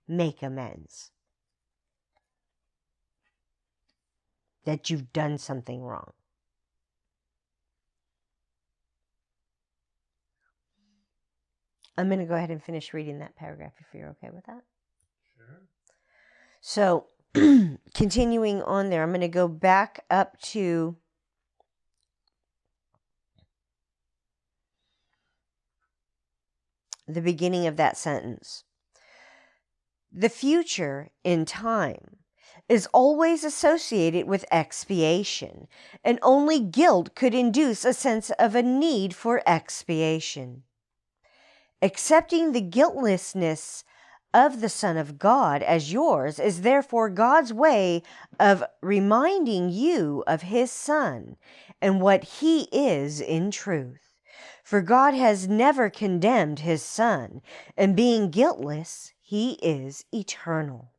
make amends. That you've done something wrong. I'm going to go ahead and finish reading that paragraph if you're okay with that. Sure. So, continuing on there, I'm going to go back up to the beginning of that sentence. The future in time is always associated with expiation, and only guilt could induce a sense of a need for expiation. Accepting the guiltlessness of the Son of God as yours is therefore God's way of reminding you of his Son and what he is in truth. For God has never condemned his Son, and being guiltless, he is eternal.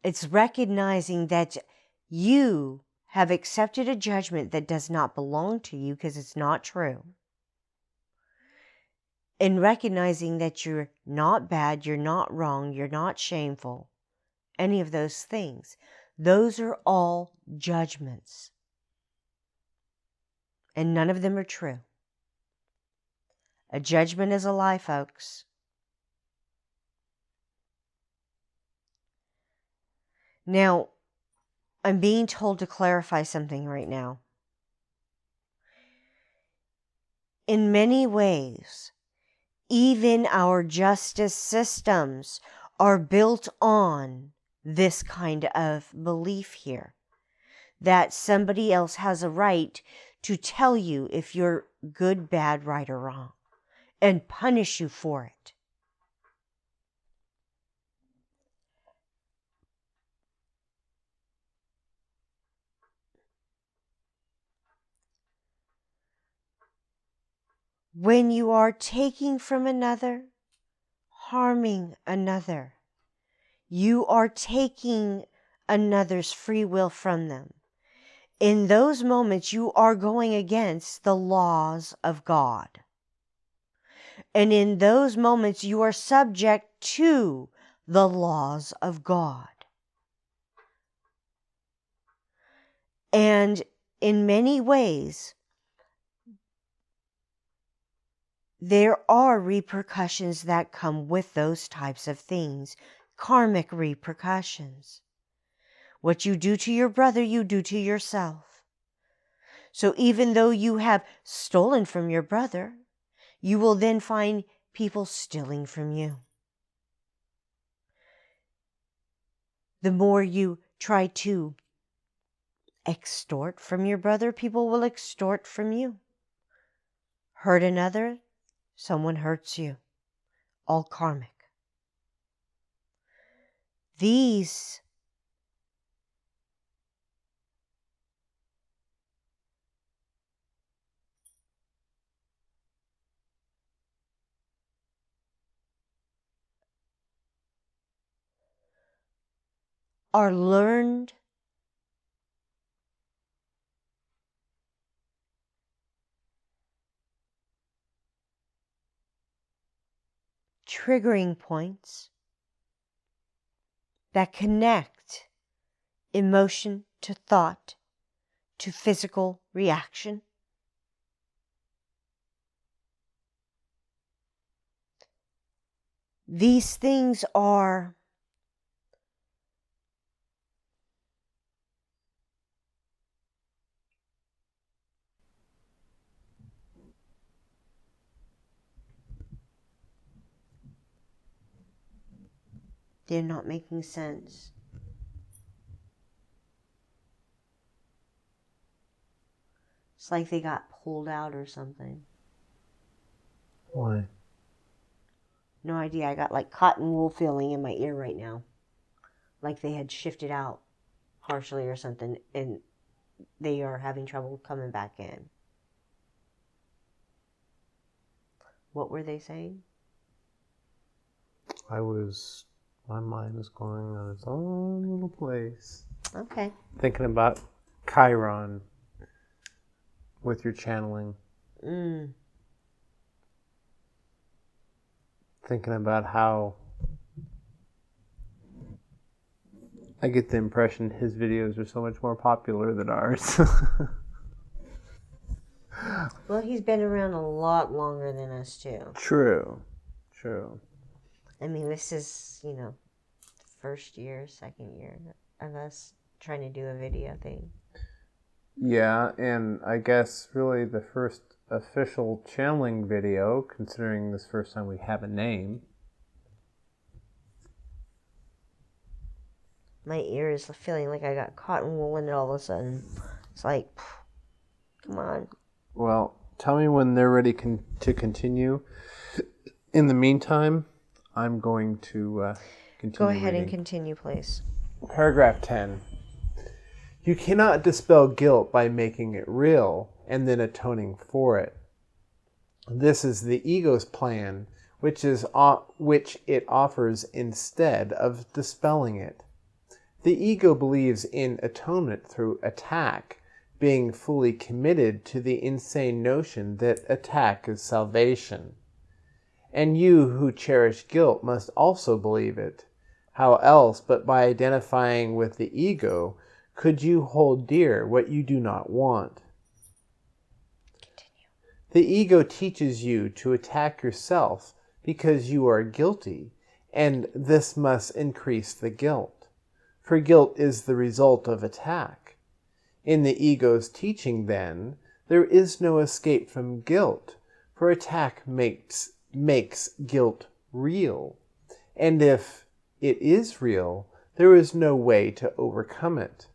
It's recognizing that you have accepted a judgment that does not belong to you because it's not true. And recognizing that you're not bad, you're not wrong, you're not shameful, any of those things. Those are all judgments. And none of them are true. A judgment is a lie, folks. Now, I'm being told to clarify something right now. In many ways, even our justice systems are built on this kind of belief here, that somebody else has a right to tell you if you're good, bad, right, or wrong, and punish you for it. When you are taking from another, harming another, you are taking another's free will from them. In those moments, you are going against the laws of God. And in those moments, you are subject to the laws of God. And in many ways, there are repercussions that come with those types of things, karmic repercussions. What you do to your brother, you do to yourself. So even though you have stolen from your brother, you will then find people stealing from you. The more you try to extort from your brother, people will extort from you. Hurt another, someone hurts you. All karmic. These are learned triggering points that connect emotion to thought to physical reaction. These things are they're not making sense. It's like they got pulled out or something. Why? No idea. I got like cotton wool feeling in my ear right now. Like they had shifted out partially or something, and they are having trouble coming back in. What were they saying? My mind was going on its own little place. Okay. Thinking about Chiron with your channeling. Thinking about how I get the impression his videos are so much more popular than ours. Well, he's been around a lot longer than us, too. True. I mean, this is, first year, second year of us trying to do a video thing. Yeah, and I guess really the first official channeling video, considering this first time we have a name. My ear is feeling like I got cotton wool in it all of a sudden. It's like, come on. Well, tell me when they're ready to continue. In the meantime, I'm going to continue Go ahead reading. and continue, please. Paragraph 10. You cannot dispel guilt by making it real and then atoning for it. This is the ego's plan, which it offers instead of dispelling it. The ego believes in atonement through attack, being fully committed to the insane notion that attack is salvation. And you who cherish guilt must also believe it. How else but by identifying with the ego could you hold dear what you do not want? Continue. The ego teaches you to attack yourself because you are guilty, and this must increase the guilt. For guilt is the result of attack. In the ego's teaching, then, there is no escape from guilt, for attack makes guilt real. And if it is real, there is no way to overcome it.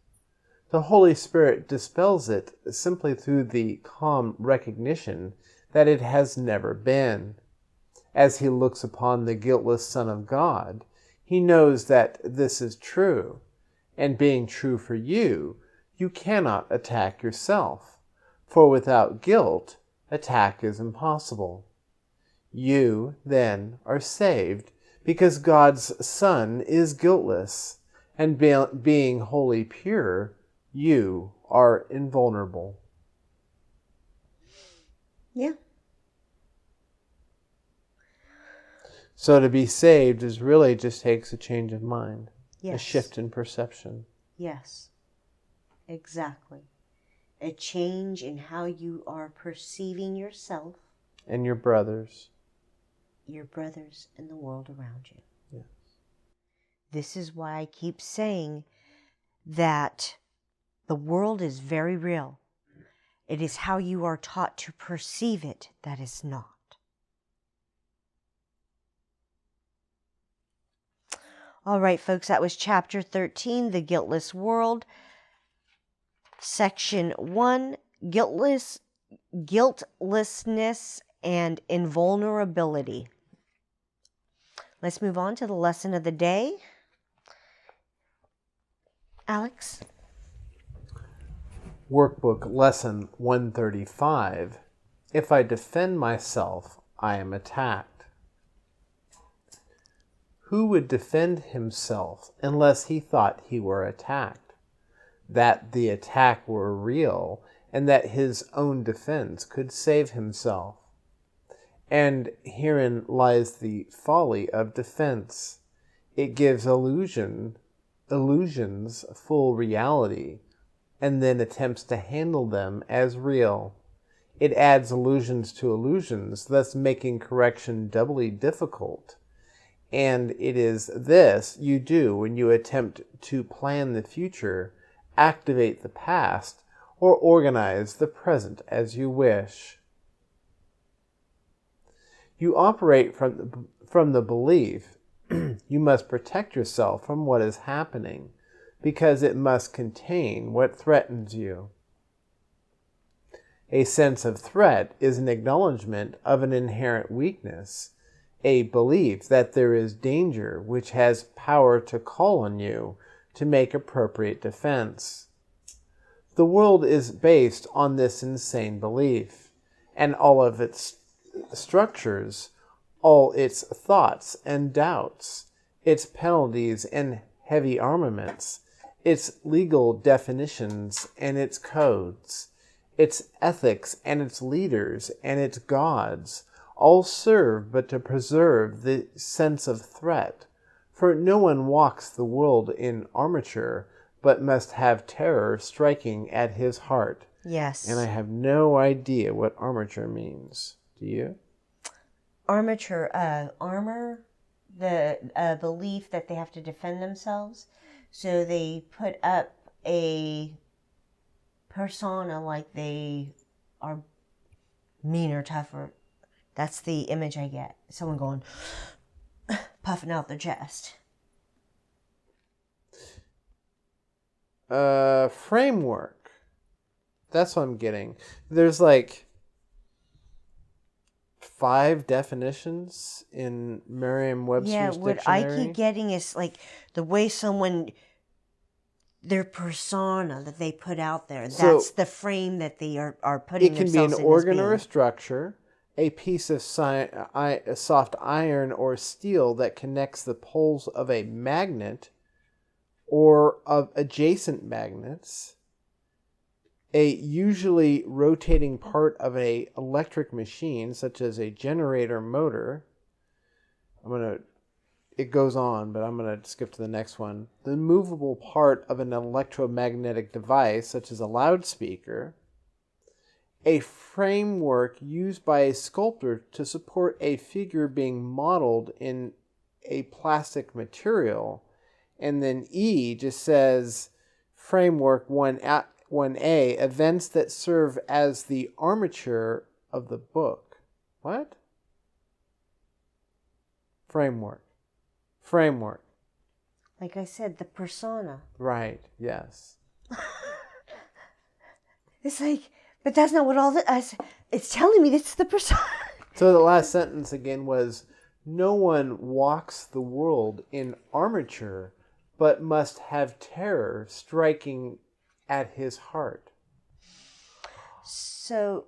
The Holy Spirit dispels it simply through the calm recognition that it has never been. As he looks upon the guiltless Son of God, he knows that this is true, and being true for you, you cannot attack yourself, for without guilt, attack is impossible. You, then, are saved because God's Son is guiltless, and being wholly pure, you are invulnerable. Yeah. So to be saved is really just takes a change of mind, Yes. a shift in perception. Yes. Exactly. A change in how you are perceiving yourself, And your brothers. your brothers, and the world around you. Yes. This is why I keep saying that the world is very real. It is how you are taught to perceive it that is not. All right, folks, that was chapter 13, The Guiltless World. Section 1, Guiltlessness and Invulnerability. Let's move on to the lesson of the day. Alex? Workbook Lesson 135. If I defend myself, I am attacked. Who would defend himself unless he thought he were attacked, that the attack were real, and that his own defense could save himself? And herein lies the folly of defense. It gives illusions full reality, and then attempts to handle them as real. It adds illusions to illusions, thus making correction doubly difficult. And it is this you do when you attempt to plan the future, activate the past, or organize the present as you wish. You operate from the belief you must protect yourself from what is happening, because it must contain what threatens you. A sense of threat is an acknowledgement of an inherent weakness, a belief that there is danger which has power to call on you to make appropriate defense. The world is based on this insane belief, and all of its structures, all its thoughts and doubts, its penalties and heavy armaments, its legal definitions and its codes, its ethics and its leaders and its gods, all serve but to preserve the sense of threat. For no one walks the world in armature, but must have terror striking at his heart. Yes. And I have no idea what armature means. Do you? Armature, armor, the belief that they have to defend themselves. So they put up a persona like they are mean or tougher. That's the image I get. Someone going, puffing out their chest. Framework. That's what I'm getting. There's like 5 definitions in Merriam-Webster's what dictionary. I keep getting is like the way someone, their persona that they put out there. So, that's the frame that they are putting it can themselves be in an organ as or being. a structure, a piece of soft iron or steel that connects the poles of a magnet or of adjacent magnets, a usually rotating part of an electric machine, such as a generator motor. It goes on, but I'm going to skip to the next one. The movable part of an electromagnetic device, such as a loudspeaker. A framework used by a sculptor to support a figure being modeled in a plastic material. And then E just says framework 1A, events that serve as the armature of the book. What? Framework. Like I said, the persona. Right, yes. It's like, but that's not what all the... it's telling me it's the persona. So the last sentence again was, no one walks the world in armature, but must have terror striking at his heart. So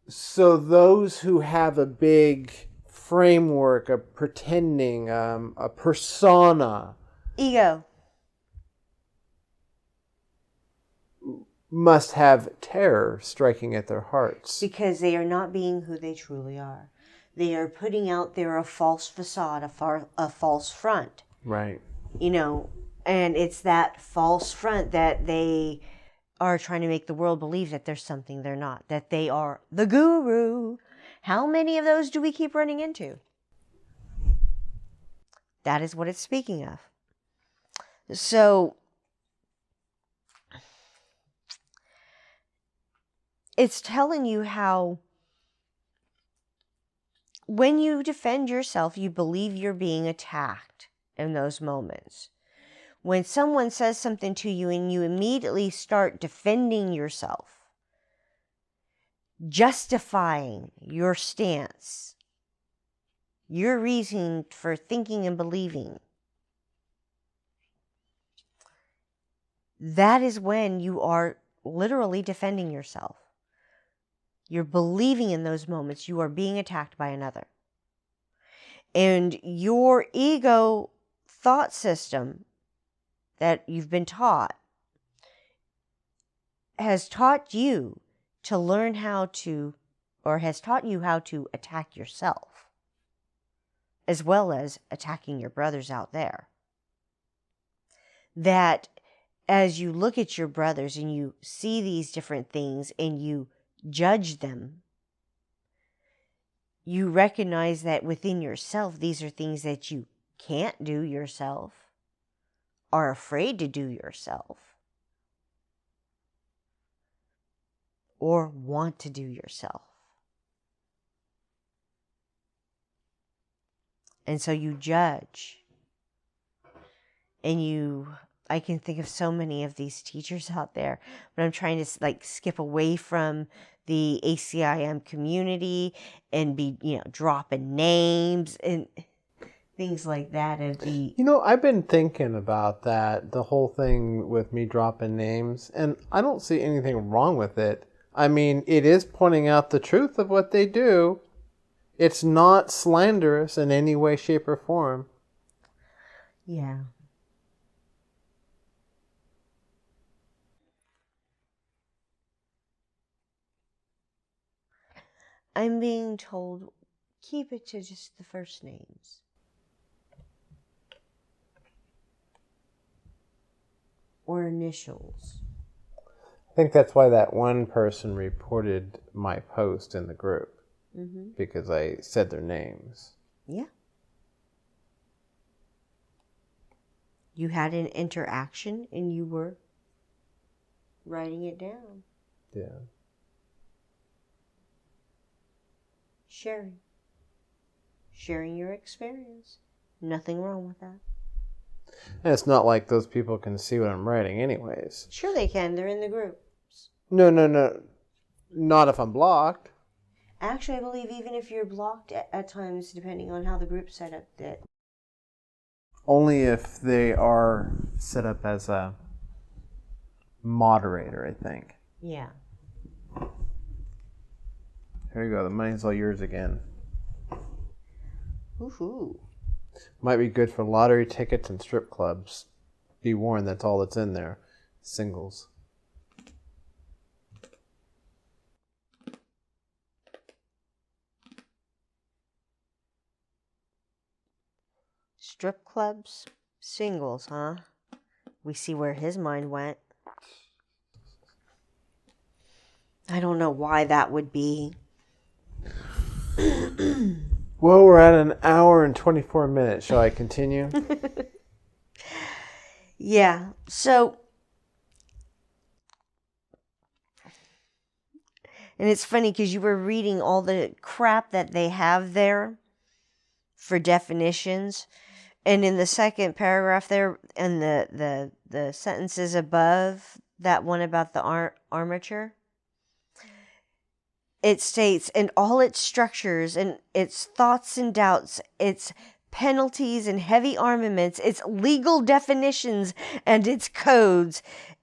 those who have a big framework, a pretending, a persona, ego, must have terror striking at their hearts. Because they are not being who they truly are. They are putting out there a false facade, a false front. Right. And it's that false front that they are trying to make the world believe that there's something they're not, that they are the guru. How many of those do we keep running into? That is what it's speaking of. So it's telling you how when you defend yourself, you believe you're being attacked in those moments. When someone says something to you and you immediately start defending yourself, justifying your stance, your reason for thinking and believing, that is when you are literally defending yourself. You're believing in those moments you are being attacked by another. And your ego thought system that you've been taught has taught you to learn how to, or has taught you how to attack yourself, as well as attacking your brothers out there. That as you look at your brothers and you see these different things and you judge them, you recognize that within yourself, these are things that you can't do yourself, are afraid to do yourself, or want to do yourself. And so you judge. And I can think of so many of these teachers out there, but I'm trying to skip away from the ACIM community and be, dropping names and things like that. I've been thinking about that, the whole thing with me dropping names, and I don't see anything wrong with it. I mean, it is pointing out the truth of what they do. It's not slanderous in any way, shape, or form. Yeah. I'm being told, keep it to just the first names. Or initials. I think that's why that one person reported my post in the group. Mm-hmm. Because I said their names. Yeah. You had an interaction and you were writing it down. Yeah. Sharing your experience. Nothing wrong with that. And it's not like those people can see what I'm writing anyways. Sure they can. They're in the groups. No. Not if I'm blocked. Actually, I believe even if you're blocked at times, depending on how the group's set up, that Only if they are set up as a moderator, I think. yeah. Here you go. The money's all yours again. Woohoo. Might be good for lottery tickets and strip clubs. Be warned, that's all that's in there. Singles. Strip clubs, singles, huh? We see where his mind went. I don't know why that would be. Well, we're at an hour and 24 minutes. Shall I continue? Yeah, so... And it's funny because you were reading all the crap that they have there for definitions. And in the second paragraph there, and the sentences above, that one about the armature, it states, in all its structures and its thoughts and doubts, its penalties and heavy armaments, its legal definitions and its codes,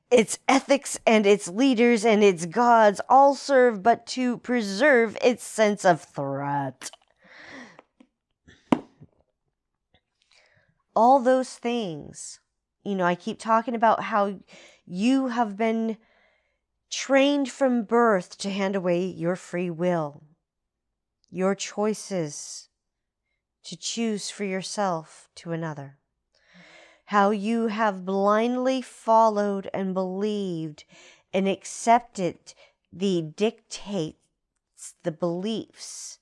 its ethics and its leaders and its gods, all serve but to preserve its sense of threat. All those things, I keep talking about how you have been trained from birth to hand away your free will, your choices to choose for yourself to another. How you have blindly followed and believed and accepted the dictates, the beliefs,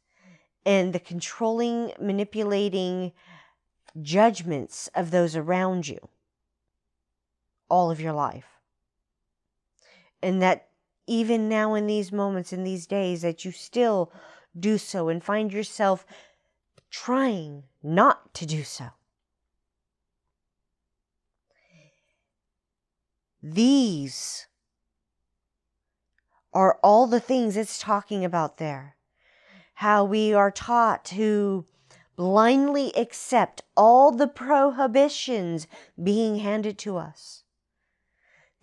and the controlling, manipulating judgments of those around you all of your life. And that even now in these moments, in these days, that you still do so and find yourself trying not to do so. These are all the things it's talking about there. How we are taught to blindly accept all the prohibitions being handed to us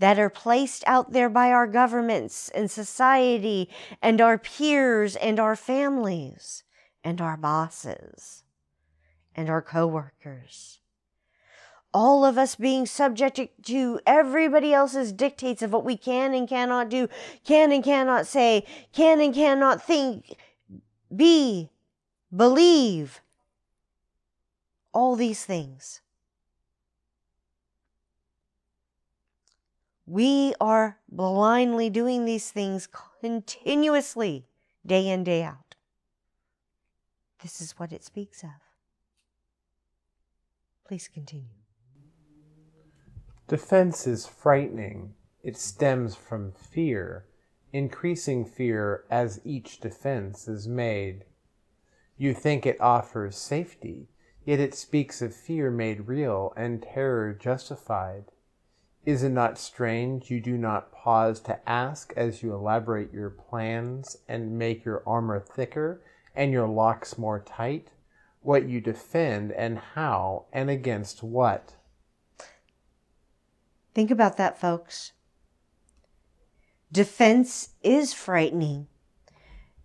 that are placed out there by our governments and society and our peers and our families and our bosses and our co-workers. All of us being subject to everybody else's dictates of what we can and cannot do, can and cannot say, can and cannot think, be, believe. All these things. We are blindly doing these things continuously, day in, day out. This is what it speaks of. Please continue. Defense is frightening. It stems from fear, increasing fear as each defense is made. You think it offers safety, yet it speaks of fear made real and terror justified. Is it not strange you do not pause to ask as you elaborate your plans and make your armor thicker and your locks more tight, what you defend and how and against what? Think about that, folks. Defense is frightening.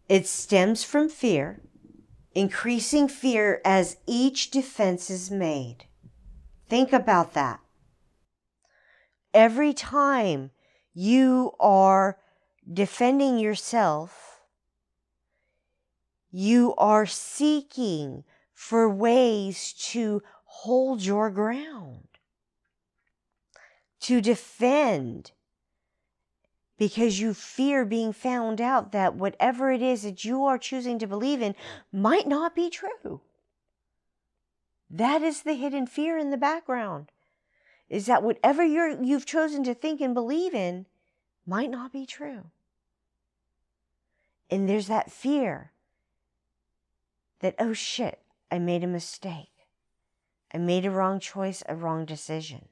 It stems from fear, increasing fear as each defense is made. Think about that. Every time you are defending yourself, you are seeking for ways to hold your ground, to defend, because you fear being found out that whatever it is that you are choosing to believe in might not be true. That is the hidden fear in the background. Is that whatever you've chosen to think and believe in might not be true. And there's that fear that, oh shit, I made a mistake. I made a wrong choice, a wrong decision.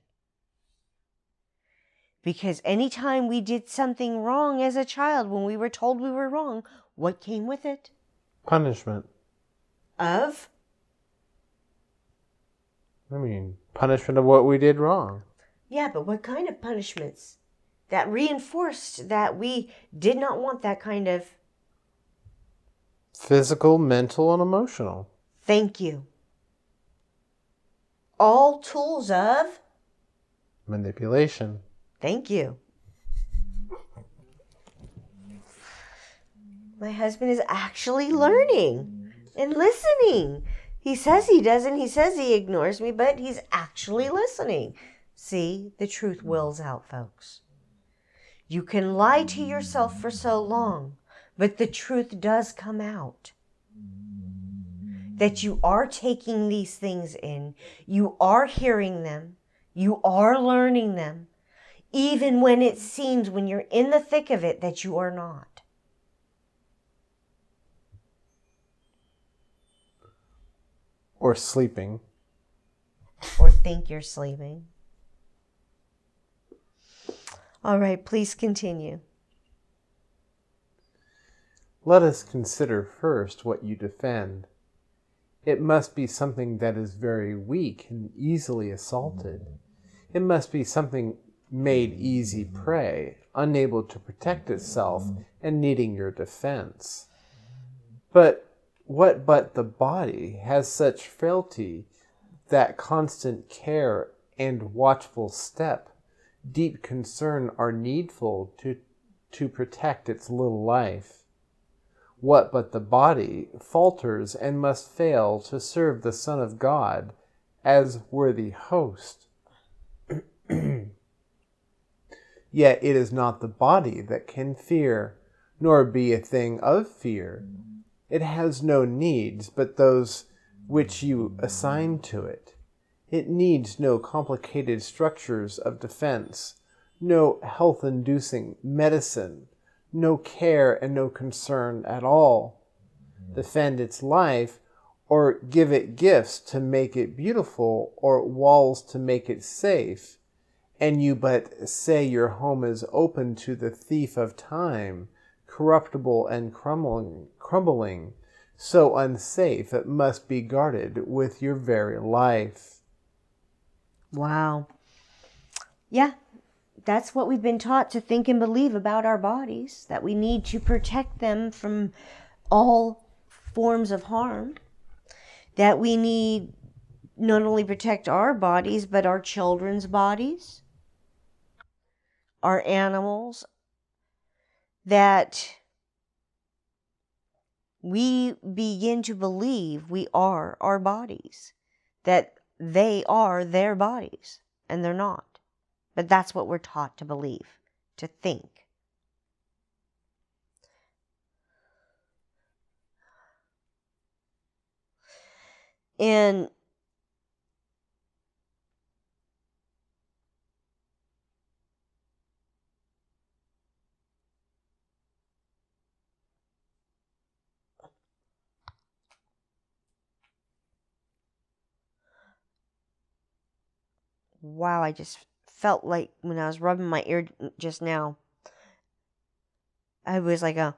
Because anytime we did something wrong as a child, when we were told we were wrong, what came with it? Punishment. Of? Punishment of what we did wrong. Yeah, but what kind of punishments? That reinforced that we did not want that kind of... Physical, mental, and emotional. Thank you. All tools of... Manipulation. Thank you. My husband is actually learning and listening. He says he doesn't. He says he ignores me, but he's actually listening. See, the truth wills out, folks. You can lie to yourself for so long, but the truth does come out. That you are taking these things in. You are hearing them. You are learning them. Even when it seems, when you're in the thick of it, that you are not. Or sleeping. Or think you're sleeping. All right, please continue. Let us consider first what you defend. It must be something that is very weak and easily assaulted. It must be something made easy prey, unable to protect itself and needing your defense. But what but the body has such frailty that constant care and watchful step, deep concern are needful to protect its little life? What but the body falters and must fail to serve the Son of God as worthy host? Yet it is not the body that can fear, nor be a thing of fear. It has no needs but those which you assign to it. It needs no complicated structures of defense, no health-inducing medicine, no care and no concern at all. Defend its life, or give it gifts to make it beautiful, or walls to make it safe, and you but say your home is open to the thief of time, corruptible and crumbling, so unsafe it must be guarded with your very life. Wow. Yeah, that's what we've been taught to think and believe about our bodies, that we need to protect them from all forms of harm, that we need not only protect our bodies, but our children's bodies, our animals, that we begin to believe we are our bodies, that they are their bodies, and they're not. But that's what we're taught to believe, to think. And wow, I just felt like when I was rubbing my ear just now, I was like a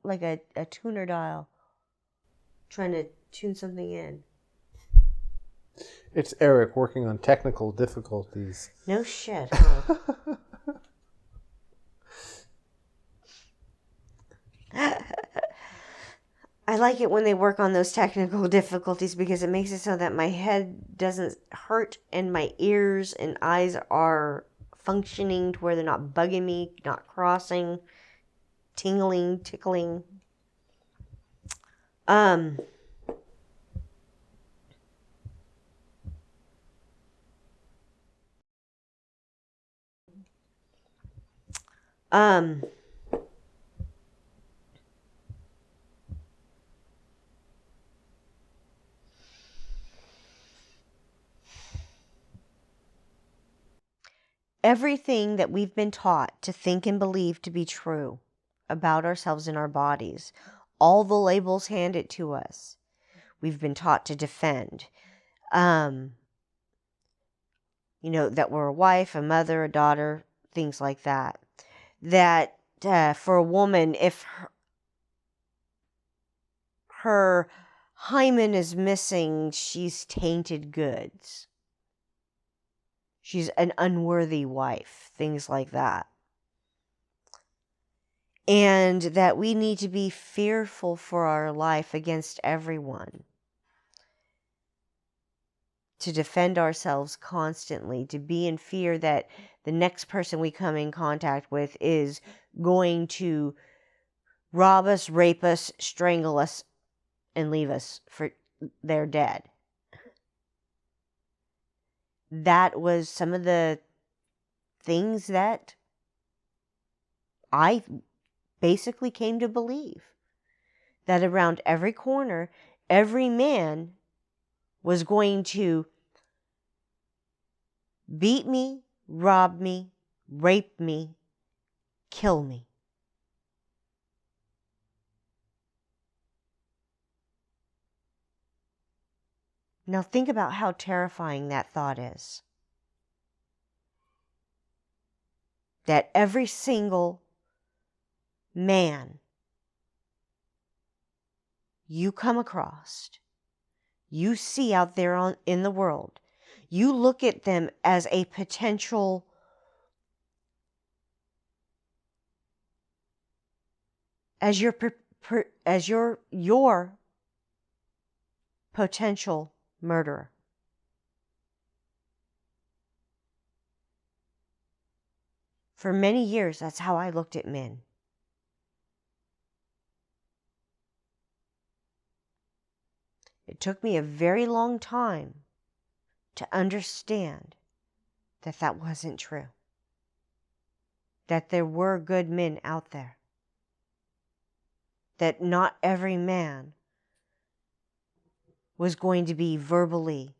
like a tuner dial trying to tune something in. It's Eric working on technical difficulties. No shit, huh? I like it when they work on those technical difficulties because it makes it so that my head doesn't hurt and my ears and eyes are functioning to where they're not bugging me, not crossing, tingling, tickling. Everything that we've been taught to think and believe to be true about ourselves and our bodies, all the labels handed to us, we've been taught to defend. That we're a wife, a mother, a daughter, things like that. That for a woman, if her hymen is missing, she's tainted goods. She's an unworthy wife, things like that. And that we need to be fearful for our life against everyone. To defend ourselves constantly, to be in fear that the next person we come in contact with is going to rob us, rape us, strangle us, and leave us for they're dead. That was some of the things that I basically came to believe. That around every corner, every man was going to beat me, rob me, rape me, kill me. Now think about how terrifying that thought is. That every single man you come across, you see out there in the world, you look at them as a potential as your potential murderer. For many years, that's how I looked at men. It took me a very long time to understand that that wasn't true. That there were good men out there. That not every man was going to be verbally,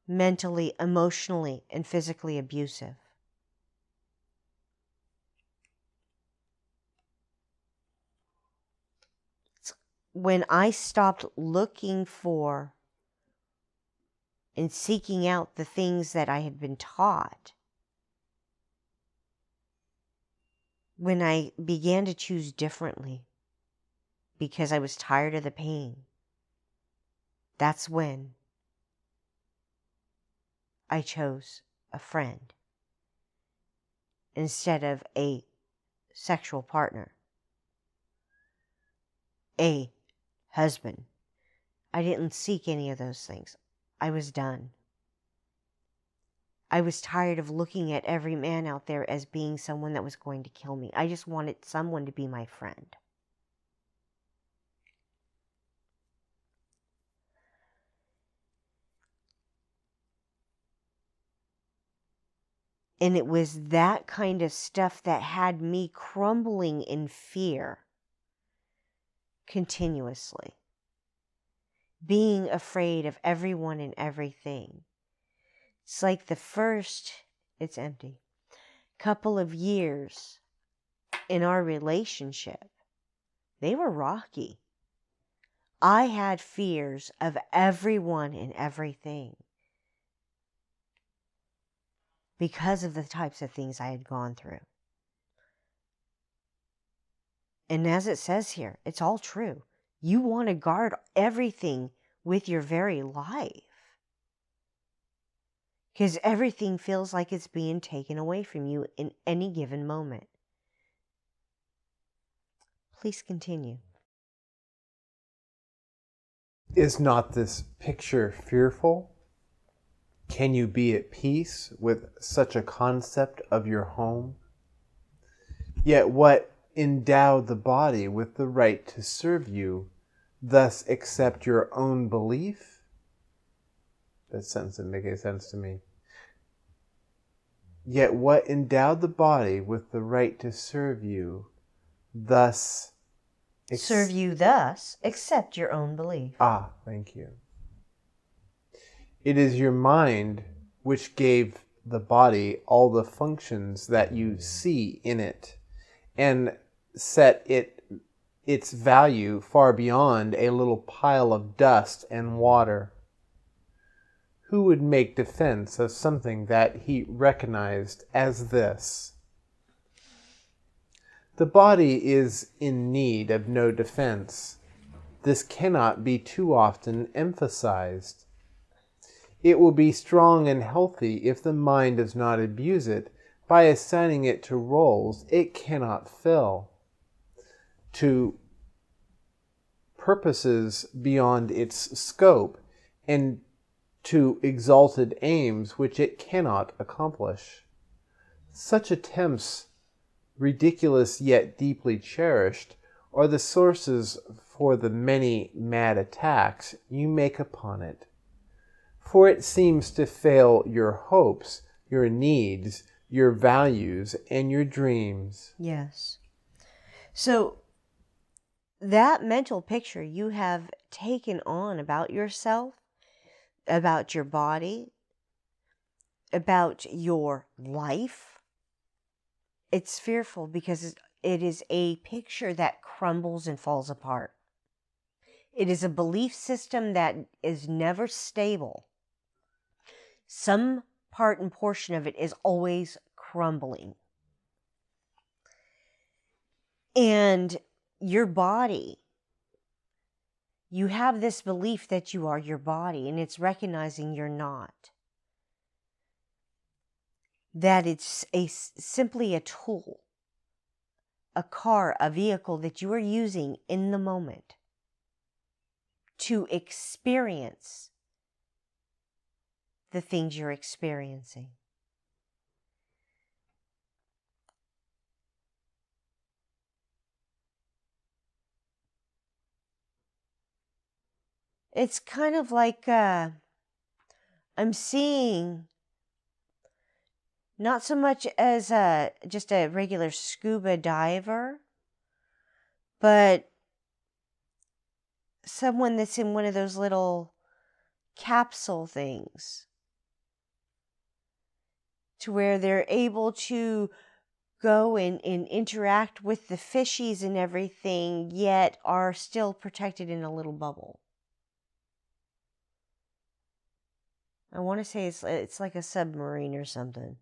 mentally, emotionally, and physically abusive. When I stopped looking for and seeking out the things that I had been taught, when I began to choose differently because I was tired of the pain, that's when I chose a friend instead of a sexual partner, a husband. I didn't seek any of those things. I was done. I was tired of looking at every man out there as being someone that was going to kill me. I just wanted someone to be my friend. And it was that kind of stuff that had me crumbling in fear continuously. Being afraid of everyone and everything. It's like the first, it's empty, couple of years in our relationship, they were rocky. I had fears of everyone and everything because of the types of things I had gone through. And as it says here, it's all true. You want to guard everything with your very life. Because everything feels like it's being taken away from you in any given moment. Please continue. Is not this picture fearful? Can you be at peace with such a concept of your home? Yet what endowed the body with the right to serve you, thus accept your own belief? That sentence didn't make any sense to me. Yet what endowed the body with the right to serve you, thus serve you thus, accept your own belief. Ah, thank you. It is your mind which gave the body all the functions that you see in it, and set its value far beyond a little pile of dust and water. Who would make defense of something that he recognized as this? The body is in need of no defense. This cannot be too often emphasized. It will be strong and healthy if the mind does not abuse it by assigning it to roles it cannot fill, to purposes beyond its scope, and to exalted aims which it cannot accomplish. Such attempts, ridiculous yet deeply cherished, are the sources for the many mad attacks you make upon it. For it seems to fail your hopes, your needs, your values, and your dreams. Yes. So that mental picture you have taken on about yourself, about your body, about your life, it's fearful because it is a picture that crumbles and falls apart. It is a belief system that is never stable. Some part and portion of it is always crumbling. And your body, you have this belief that you are your body, and it's recognizing you're not. That it's simply a tool, a car, a vehicle that you are using in the moment to experience the things you're experiencing. It's kind of like I'm seeing not so much as just a regular scuba diver, but someone that's in one of those little capsule things to where they're able to go and interact with the fishies and everything, yet are still protected in a little bubble. I want to say it's like a submarine or something.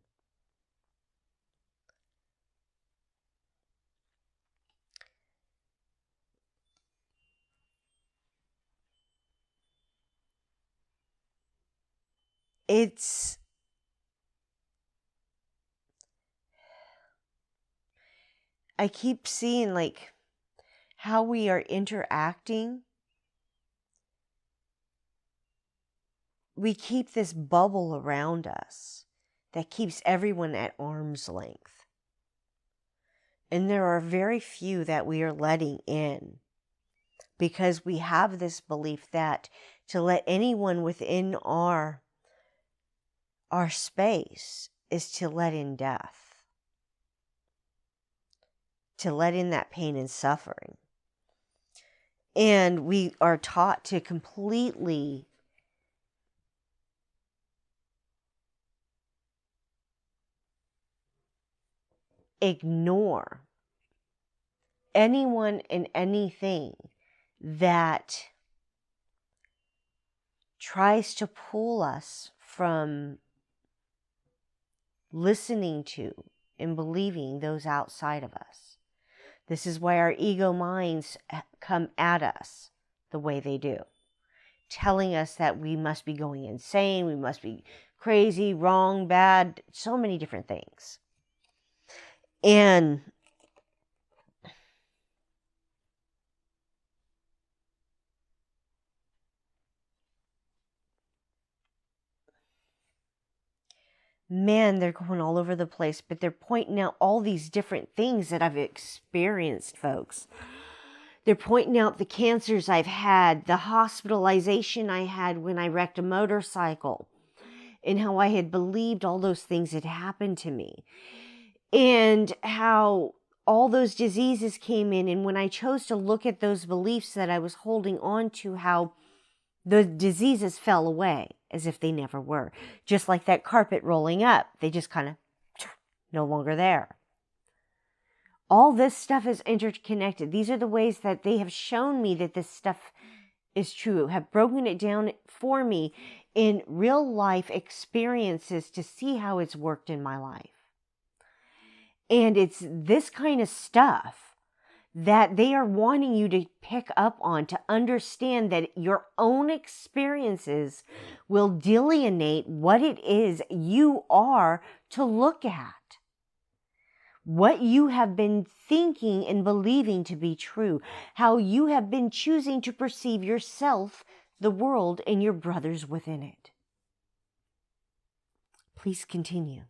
I keep seeing like how we are interacting. We keep this bubble around us that keeps everyone at arm's length. And there are very few that we are letting in because we have this belief that to let anyone within our space is to let in death, to let in that pain and suffering. And we are taught to completely ignore anyone and anything that tries to pull us from listening to and believing those outside of us. This is why our ego minds come at us the way they do, telling us that we must be going insane, we must be crazy, wrong, bad, so many different things. And man, they're going all over the place, but they're pointing out all these different things that I've experienced, folks. They're pointing out the cancers I've had, the hospitalization I had when I wrecked a motorcycle, and how I had believed all those things had happened to me, and how all those diseases came in, and when I chose to look at those beliefs that I was holding on to, how the diseases fell away as if they never were. Just like that carpet rolling up. They just kind of no longer there. All this stuff is interconnected. These are the ways that they have shown me that this stuff is true, have broken it down for me in real life experiences to see how it's worked in my life. And it's this kind of stuff that they are wanting you to pick up on, to understand that your own experiences will delineate what it is you are to look at. What you have been thinking and believing to be true, how you have been choosing to perceive yourself, the world, and your brothers within it. Please continue.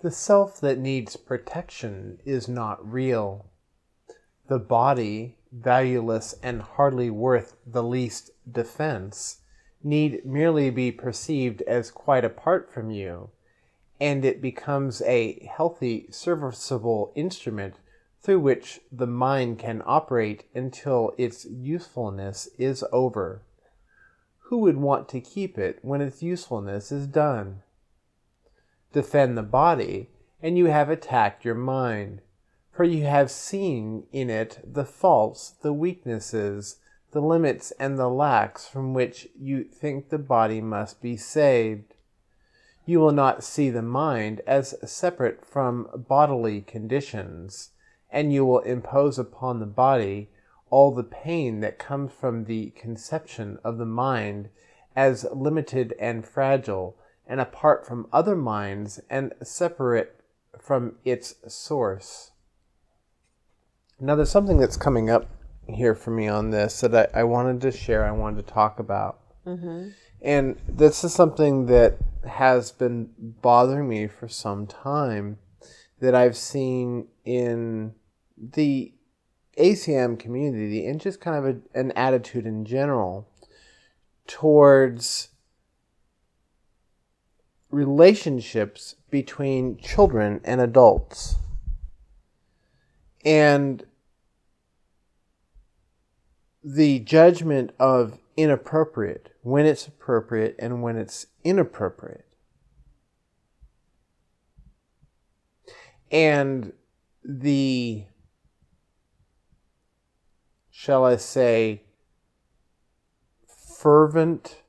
The self that needs protection is not real. The body, valueless and hardly worth the least defense, need merely be perceived as quite apart from you, and it becomes a healthy, serviceable instrument through which the mind can operate until its usefulness is over. Who would want to keep it when its usefulness is done? Defend the body, and you have attacked your mind, for you have seen in it the faults, the weaknesses, the limits, and the lacks from which you think the body must be saved. You will not see the mind as separate from bodily conditions, and you will impose upon the body all the pain that comes from the conception of the mind as limited and fragile, and apart from other minds and separate from its source. Now there's something that's coming up here for me on this that I wanted to share, I wanted to talk about. Mm-hmm. And this is something that has been bothering me for some time, that I've seen in the ACIM community and just kind of an attitude in general towards relationships between children and adults. And the judgment of inappropriate, when it's appropriate and when it's inappropriate. And the, shall I say, fervent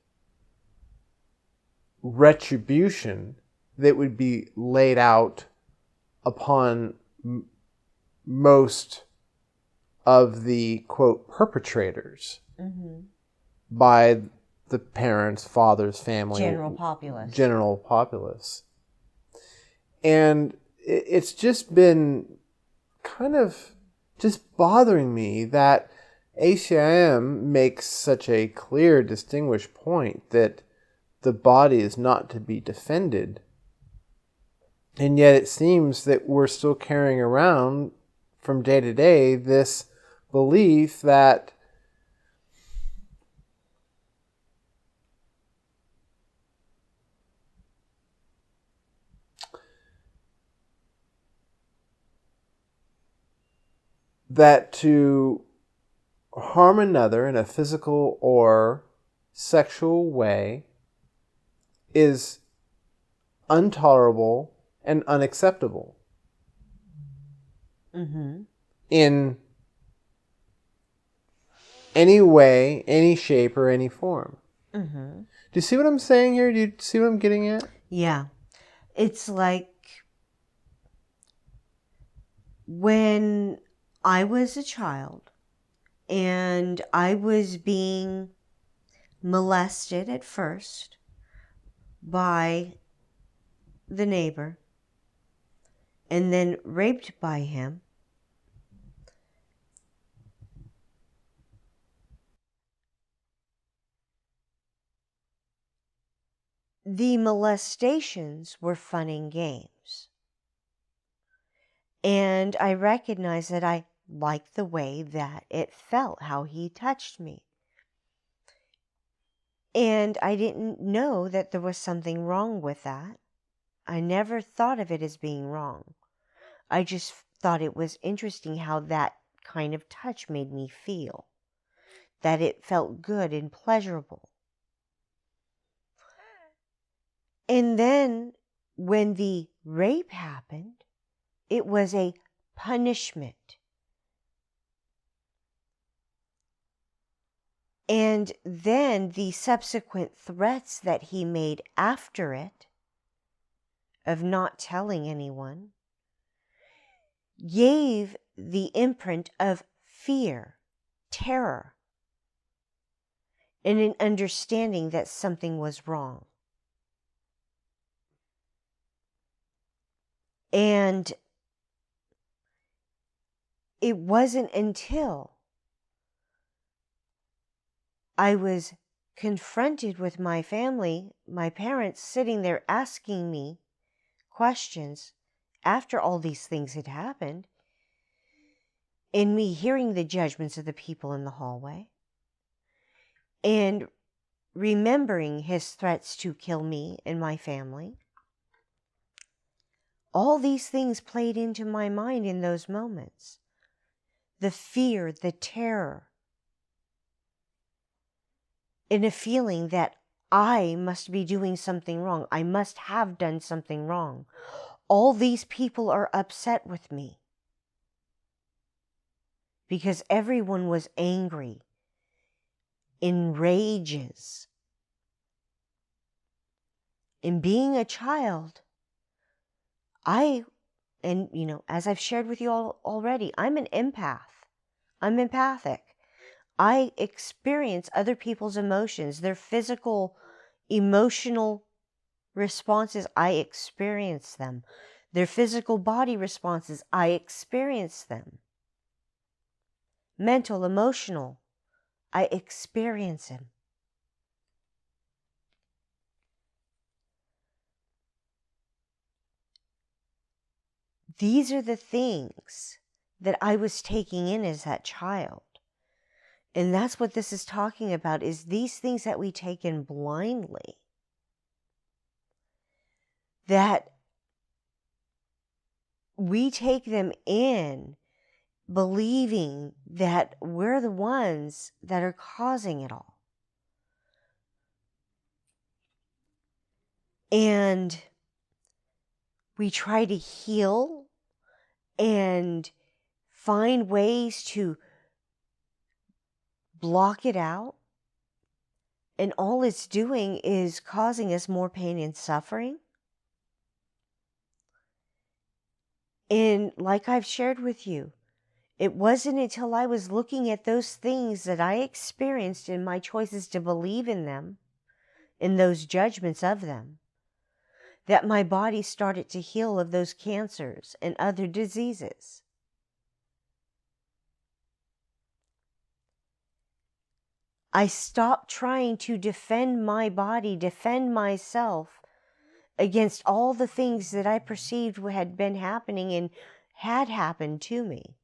retribution that would be laid out upon most of the, quote, perpetrators by the parents, fathers, family. General populace. And it's just been kind of just bothering me that ACIM makes such a clear, distinguished point that the body is not to be defended. And yet it seems that we're still carrying around from day to day this belief that to harm another in a physical or sexual way is intolerable and unacceptable in any way, any shape, or any form. Do you see what I'm saying here? Do you see what I'm getting at? Yeah. It's like when I was a child and I was being molested at first by the neighbor and then raped by him. The molestations were fun and games. And I recognized that I liked the way that it felt, how he touched me. And I didn't know that there was something wrong with that. I never thought of it as being wrong. I just thought it was interesting how that kind of touch made me feel. That it felt good and pleasurable. And then when the rape happened, it was a punishment. And then the subsequent threats that he made after it, of not telling anyone gave the imprint of fear, terror, and an understanding that something was wrong. And it wasn't until I was confronted with my family, my parents sitting there asking me questions after all these things had happened, and me hearing the judgments of the people in the hallway, and remembering his threats to kill me and my family. All these things played into my mind in those moments. The fear, the terror, and a feeling that I must be doing something wrong. I must have done something wrong. All these people are upset with me because everyone was angry, in rages. In being a child, as I've shared with you all already, I'm an empath. I'm empathic. I experience other people's emotions, their physical, emotional responses. I experience them. Their physical body responses. I experience them. Mental, emotional. I experience them. These are the things that I was taking in as that child. And that's what this is talking about, is these things that we take in blindly. That we take them in believing that we're the ones that are causing it all. And we try to heal and find ways to block it out. And all it's doing is causing us more pain and suffering. And like I've shared with you, it wasn't until I was looking at those things that I experienced in my choices to believe in them, in those judgments of them, that my body started to heal of those cancers and other diseases. I stopped trying to defend my body, defend myself against all the things that I perceived had been happening and had happened to me.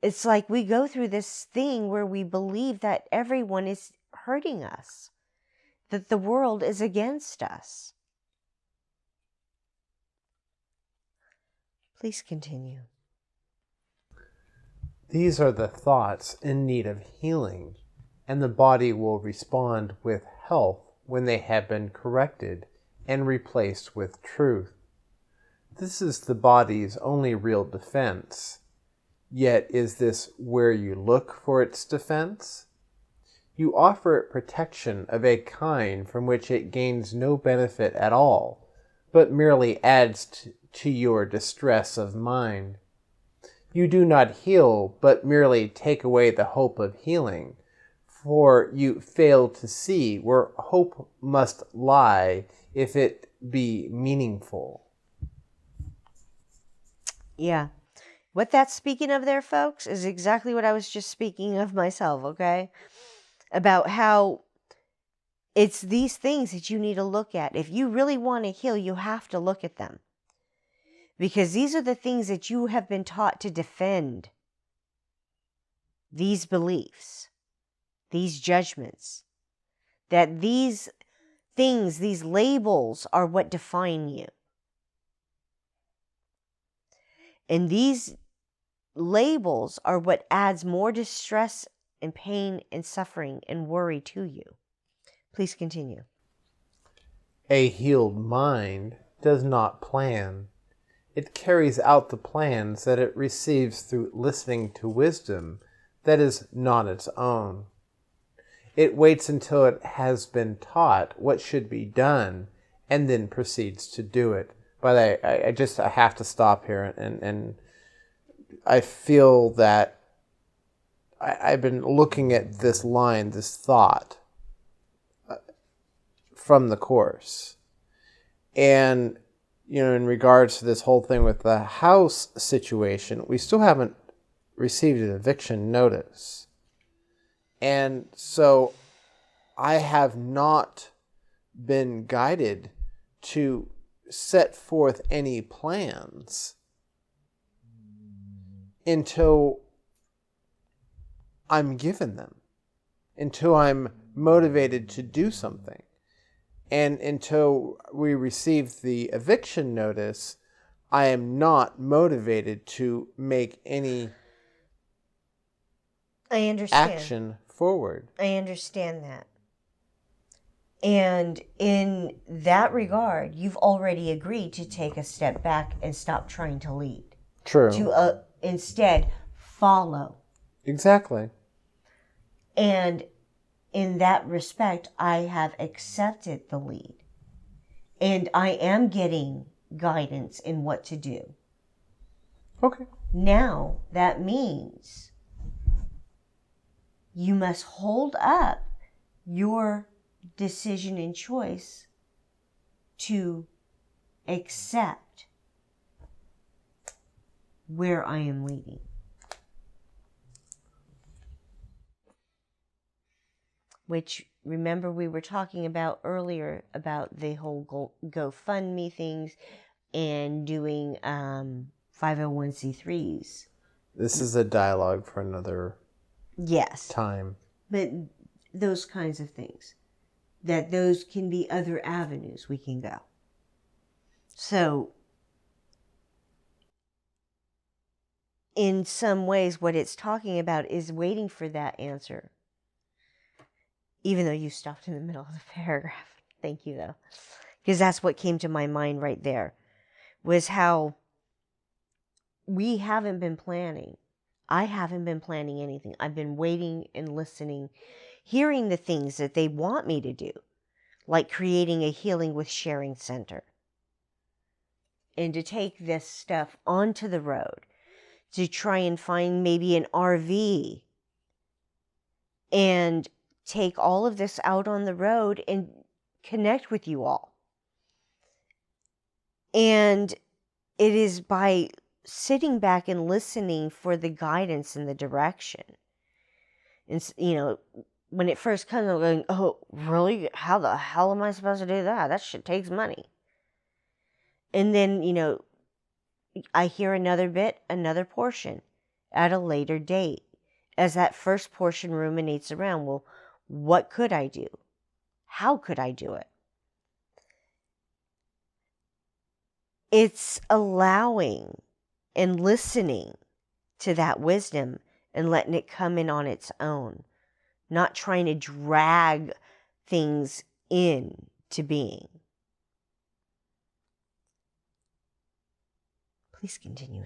It's like we go through this thing where we believe that everyone is hurting us, that the world is against us. Please continue. These are the thoughts in need of healing, and the body will respond with health when they have been corrected and replaced with truth. This is the body's only real defense. Yet is this where you look for its defense? You offer it protection of a kind from which it gains no benefit at all, but merely adds to your distress of mind. You do not heal, but merely take away the hope of healing, for you fail to see where hope must lie if it be meaningful. Yeah. What that's speaking of there, folks, is exactly what I was just speaking of myself, okay? About how it's these things that you need to look at. If you really want to heal, you have to look at them. Because these are the things that you have been taught to defend. These beliefs, these judgments, that these things, these labels are what define you. And these labels are what adds more distress and pain and suffering and worry to you. Please continue. A healed mind does not plan. It carries out the plans that it receives through listening to wisdom that is not its own. It waits until it has been taught what should be done and then proceeds to do it. But I have to stop here, and I feel that I've been looking at this line, this thought from the Course. And, in regards to this whole thing with the house situation, we still haven't received an eviction notice. And so I have not been guided to set forth any plans until I'm given them, until I'm motivated to do something. And until we receive the eviction notice, I am not motivated to make any action forward. I understand that. And in that regard, you've already agreed to take a step back and stop trying to lead. True. To instead follow. Exactly. And in that respect, I have accepted the lead. And I am getting guidance in what to do. Okay. Now, that means you must hold up your decision and choice to accept where I am leading. Which, remember, we were talking about earlier about the whole GoFundMe things and doing 501c3s. This is a dialogue for another time. But those kinds of things. That those can be other avenues we can go. So, in some ways, what it's talking about is waiting for that answer. Even though you stopped in the middle of the paragraph. Thank you, though. Because that's what came to my mind right there. Was how we haven't been planning. I haven't been planning anything. I've been waiting and listening, hearing the things that they want me to do. Like creating a Healing with Sharing Center. And to take this stuff onto the road. To try and find maybe an RV. And take all of this out on the road and connect with you all. And it is by sitting back and listening for the guidance and the direction. And, when it first comes, I'm going, oh, really? How the hell am I supposed to do that? That shit takes money. And then, I hear another portion at a later date. As that first portion ruminates around, well, what could I do? How could I do it? It's allowing and listening to that wisdom and letting it come in on its own. Not trying to drag things into being. Please continue.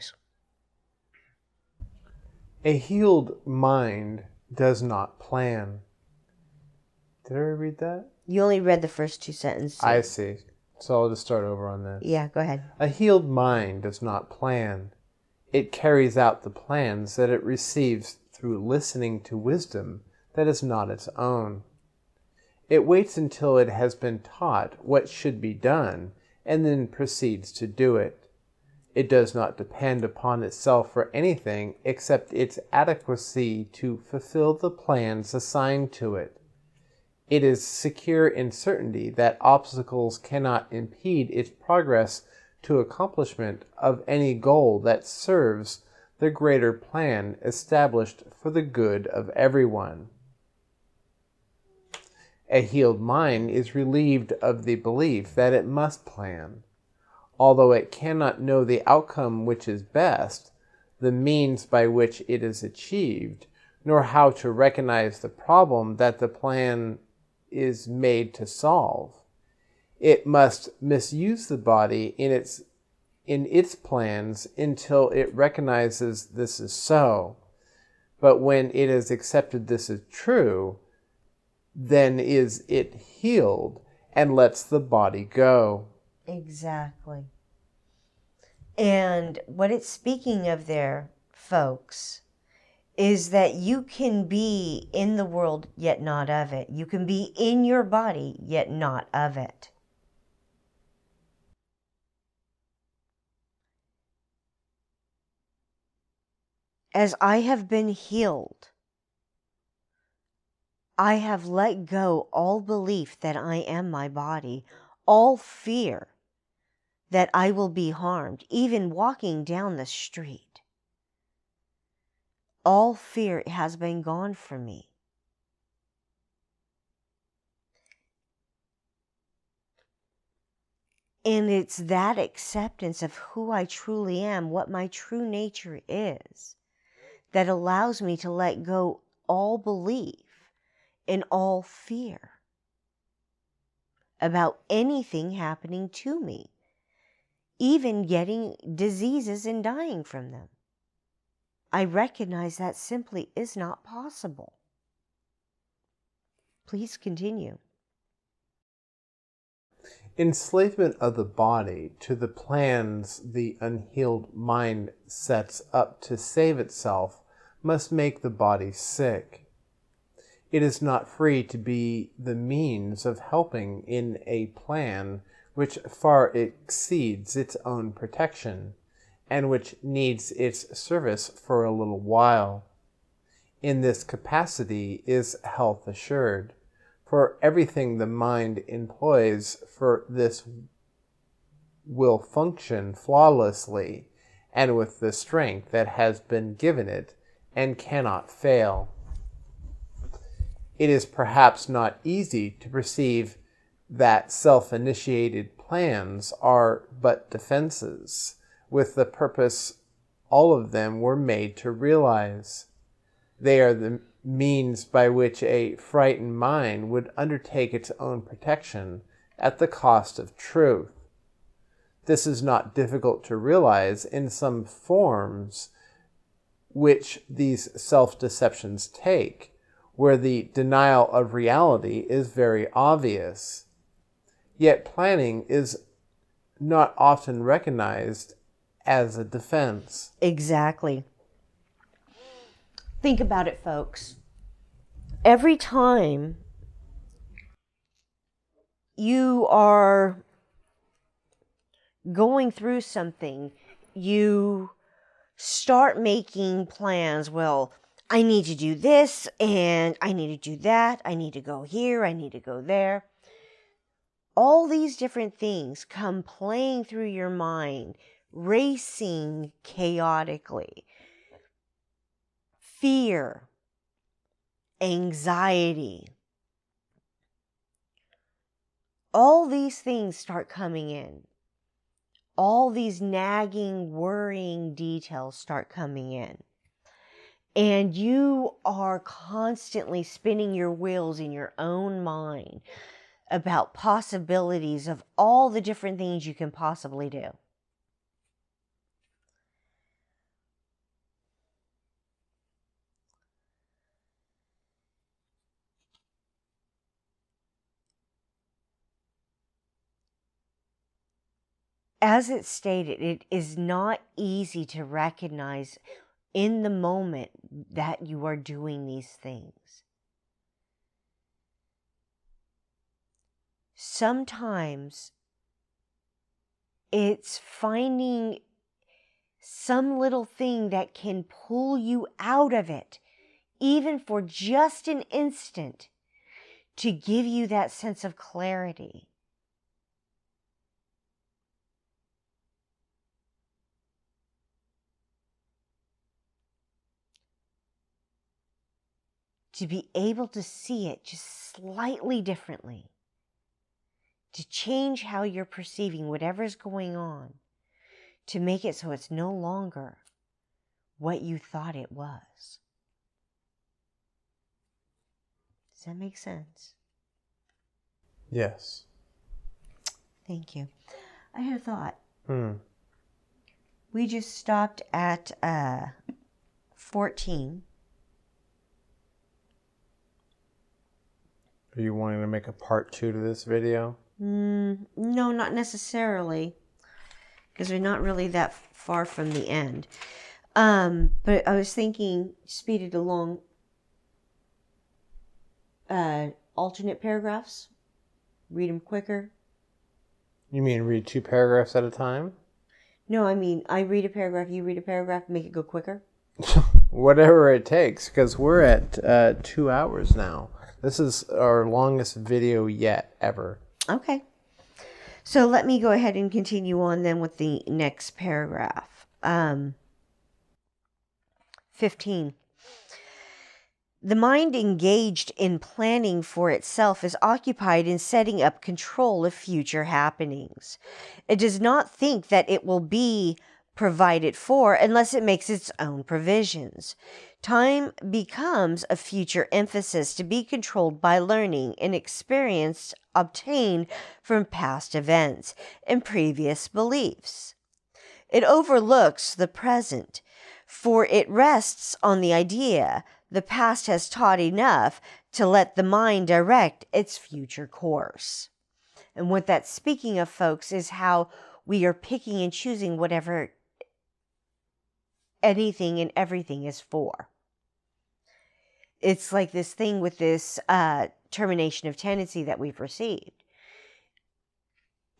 A healed mind does not plan. Did I read that? You only read the first two sentences. I see. So I'll just start over on this. Yeah, go ahead. A healed mind does not plan. It carries out the plans that it receives through listening to wisdom that is not its own. It waits until it has been taught what should be done and then proceeds to do it. It does not depend upon itself for anything except its adequacy to fulfill the plans assigned to it. It is secure in certainty that obstacles cannot impede its progress to accomplishment of any goal that serves the greater plan established for the good of everyone. A healed mind is relieved of the belief that it must plan. Although it cannot know the outcome which is best, the means by which it is achieved, nor how to recognize the problem that the plan is made to solve. It must misuse the body in its plans until it recognizes this is so. But when it has accepted this is true, then is it healed, and lets the body go. Exactly. And what it's speaking of there, folks, is that you can be in the world yet not of it. You can be in your body yet not of it. As I have been healed, I have let go all belief that I am my body, all fear that I will be harmed, even walking down the street. All fear has been gone from me. And it's that acceptance of who I truly am, what my true nature is, that allows me to let go all belief and all fear about anything happening to me, even getting diseases and dying from them. I recognize that simply is not possible. Please continue. Enslavement of the body to the plans the unhealed mind sets up to save itself must make the body sick. It is not free to be the means of helping in a plan which far exceeds its own protection, and which needs its service for a little while. In this capacity is health assured, for everything the mind employs for this will function flawlessly and with the strength that has been given it and cannot fail. It is perhaps not easy to perceive that self-initiated plans are but defenses, with the purpose all of them were made to realize. They are the means by which a frightened mind would undertake its own protection at the cost of truth. This is not difficult to realize in some forms which these self-deceptions take, where the denial of reality is very obvious. Yet planning is not often recognized as a defense. Exactly. Think about it, folks. Every time you are going through something, you start making plans. Well, I need to do this, and I need to do that. I need to go here. I need to go there. All these different things come playing through your mind, racing chaotically. Fear, anxiety, all these things start coming in. All these nagging, worrying details start coming in. And you are constantly spinning your wheels in your own mind about possibilities of all the different things you can possibly do. As it's stated, it is not easy to recognize in the moment that you are doing these things. Sometimes it's finding some little thing that can pull you out of it, even for just an instant, to give you that sense of clarity. To be able to see it just slightly differently. To change how you're perceiving whatever's going on. To make it so it's no longer what you thought it was. Does that make sense? Yes. Thank you. I had a thought. We just stopped at 14. Are you wanting to make a part 2 to this video? No, not necessarily, because we're not really that far from the end. But I was thinking, speed it along. Alternate paragraphs. Read them quicker. You mean read 2 paragraphs at a time? No, I mean, I read a paragraph, you read a paragraph, make it go quicker. Whatever it takes, because we're at 2 hours now. This is our longest video yet, ever. Okay. So let me go ahead and continue on then with the next paragraph. 15. The mind engaged in planning for itself is occupied in setting up control of future happenings. It does not think that it will be provided for unless it makes its own provisions. Time becomes a future emphasis to be controlled by learning and experience obtained from past events and previous beliefs. It overlooks the present, for it rests on the idea the past has taught enough to let the mind direct its future course. And what that's speaking of, folks, is how we are picking and choosing whatever anything and everything is for. It's like this thing with this termination of tenancy that we've received.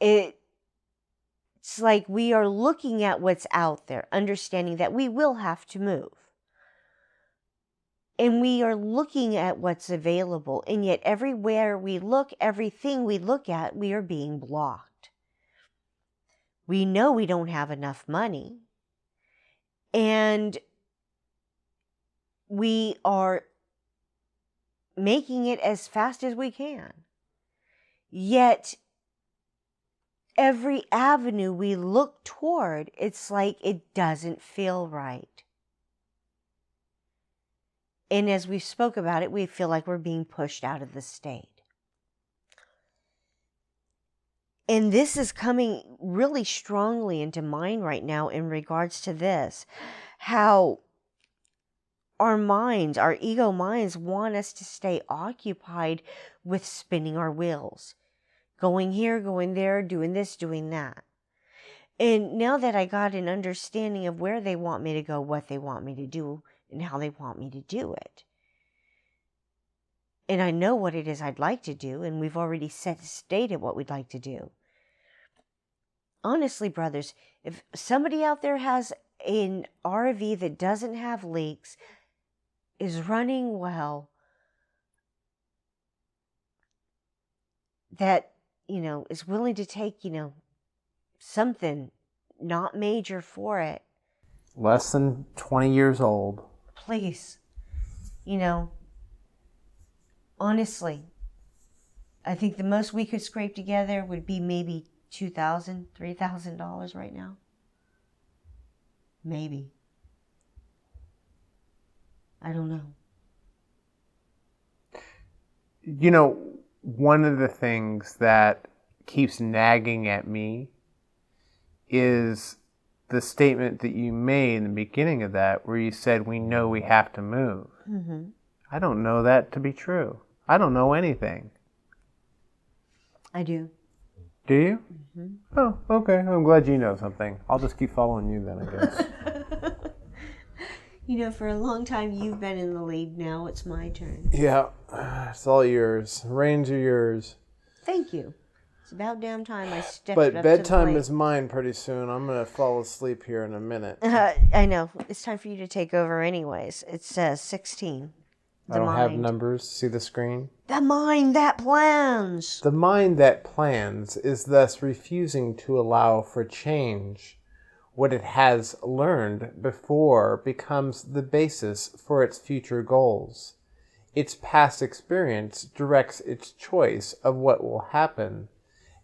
It's like we are looking at what's out there, understanding that we will have to move. And we are looking at what's available. And yet everywhere we look, everything we look at, we are being blocked. We know we don't have enough money. And we are making it as fast as we can. Yet every avenue we look toward, it's like it doesn't feel right. And as we spoke about it, we feel like we're being pushed out of the state. And this is coming really strongly into mind right now in regards to this. How our minds, our ego minds, want us to stay occupied with spinning our wheels. Going here, going there, doing this, doing that. And now that I got an understanding of where they want me to go, what they want me to do, and how they want me to do it. And I know what it is I'd like to do, and we've already stated what we'd like to do. Honestly, brothers, if somebody out there has an RV that doesn't have leaks, is running well, that, is willing to take, something not major for it. Less than 20 years old. Please, honestly, I think the most we could scrape together would be maybe $2,000, $3,000 right now. Maybe. I don't know. One of the things that keeps nagging at me is the statement that you made in the beginning of that, where you said, we know we have to move. Mm-hmm. I don't know that to be true. I don't know anything. I do. Do you? Mm-hmm. Oh, okay. I'm glad you know something. I'll just keep following you then, I guess. For a long time you've been in the lead. Now it's my turn. Yeah, it's all yours. Reins are yours. Thank you. It's about damn time I stepped up to the But bedtime plate. is mine pretty soon. I'm going to fall asleep here in a minute. I know. It's time for you to take over anyways. It says 16. I don't have numbers. See the screen? The mind that plans. The mind that plans is thus refusing to allow for change. What it has learned before becomes the basis for its future goals. Its past experience directs its choice of what will happen,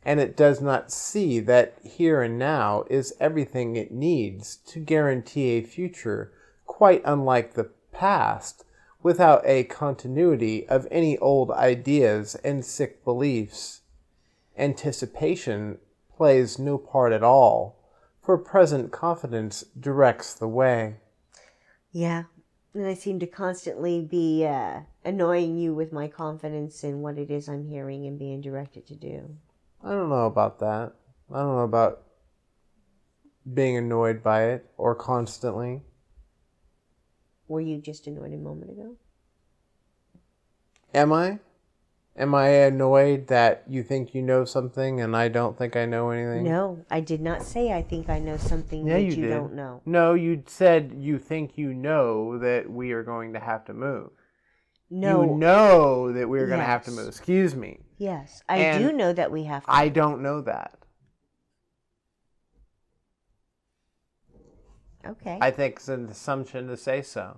and it does not see that here and now is everything it needs to guarantee a future quite unlike the past, without a continuity of any old ideas and sick beliefs. Anticipation plays no part at all, for present confidence directs the way. Yeah, and I seem to constantly be annoying you with my confidence in what it is I'm hearing and being directed to do. I don't know about that. I don't know about being annoyed by it or constantly. Were you just annoyed a moment ago? Am I? Am I annoyed that you think you know something and I don't think I know anything? No, I did not say I think I know something that you don't know. No, you said you think you know that we are going to have to move. No. You know that we're going to Yes. have to move. Excuse me. Yes, I do know that we have to. I don't know that. Okay. I think it's an assumption to say so.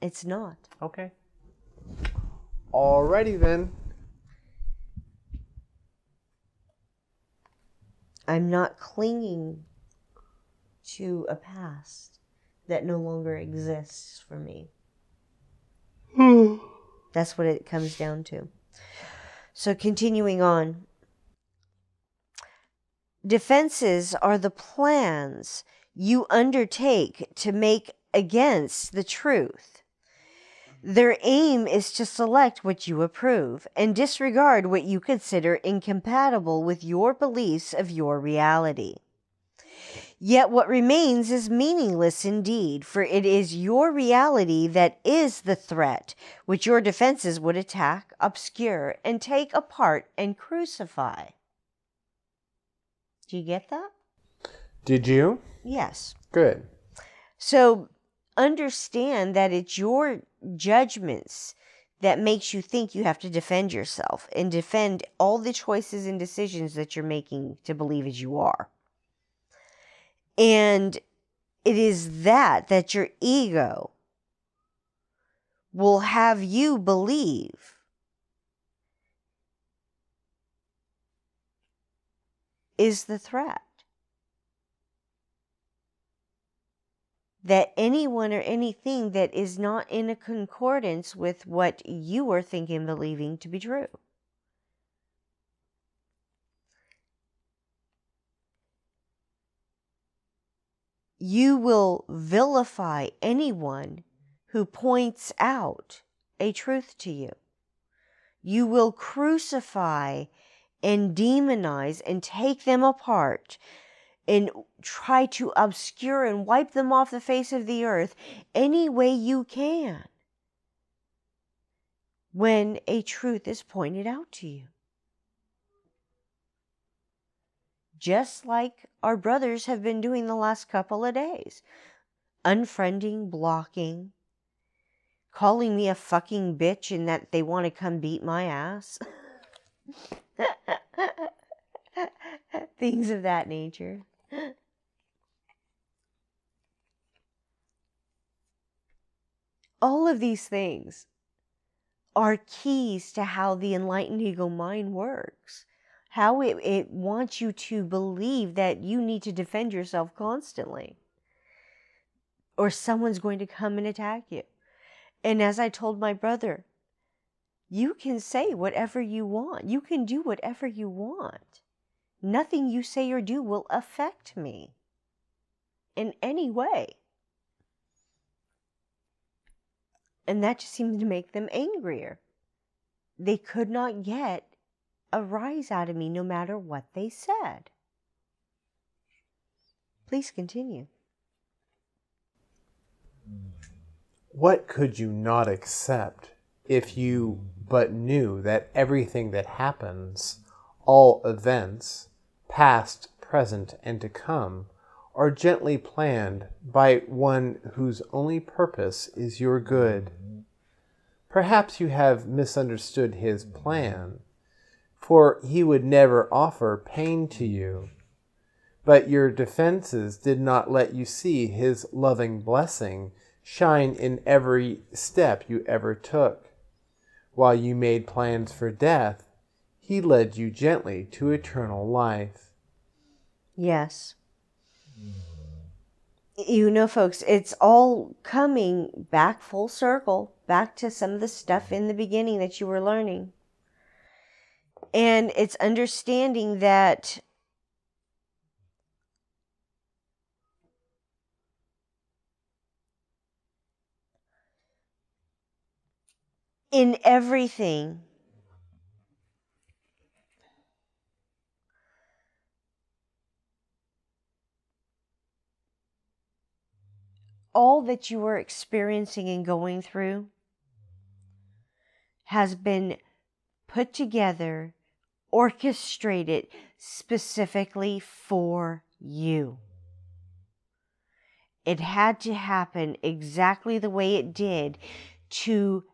It's not. Okay. Alrighty then. I'm not clinging to a past that no longer exists for me. That's what it comes down to. So continuing on. Defenses are the plans you undertake to make against the truth. Their aim is to select what you approve and disregard what you consider incompatible with your beliefs of your reality. Yet what remains is meaningless indeed, for it is your reality that is the threat, which your defenses would attack, obscure, and take apart and crucify. Do you get that? Did you? Yes. Good. So understand that it's your judgments that makes you think you have to defend yourself and defend all the choices and decisions that you're making to believe as you are. And it is that your ego will have you believe is the threat. That anyone or anything that is not in a concordance with what you are thinking and believing to be true. You will vilify anyone who points out a truth to you. You will crucify and demonize and take them apart and try to obscure and wipe them off the face of the earth any way you can when a truth is pointed out to you. Just like our brothers have been doing the last couple of days. Unfriending, blocking, calling me a fucking bitch and that they want to come beat my ass. Things of that nature. All of these things are keys to how the enlightened ego mind works. How it wants you to believe that you need to defend yourself constantly. Or someone's going to come and attack you. And as I told my brother, you can say whatever you want. You can do whatever you want. Nothing you say or do will affect me in any way. And that just seemed to make them angrier. They could not get a rise out of me no matter what they said. Please continue. What could you not accept if you but knew that everything that happens, all events, past, present, and to come, are gently planned by one whose only purpose is your good? Perhaps you have misunderstood his plan, for he would never offer pain to you. But your defenses did not let you see his loving blessing shine in every step you ever took. While you made plans for death, he led you gently to eternal life. Yes. You know, folks, it's all coming back full circle, back to some of the stuff in the beginning that you were learning. And it's understanding that in everything, all that you are experiencing and going through has been put together, orchestrated specifically for you. It had to happen exactly the way it did to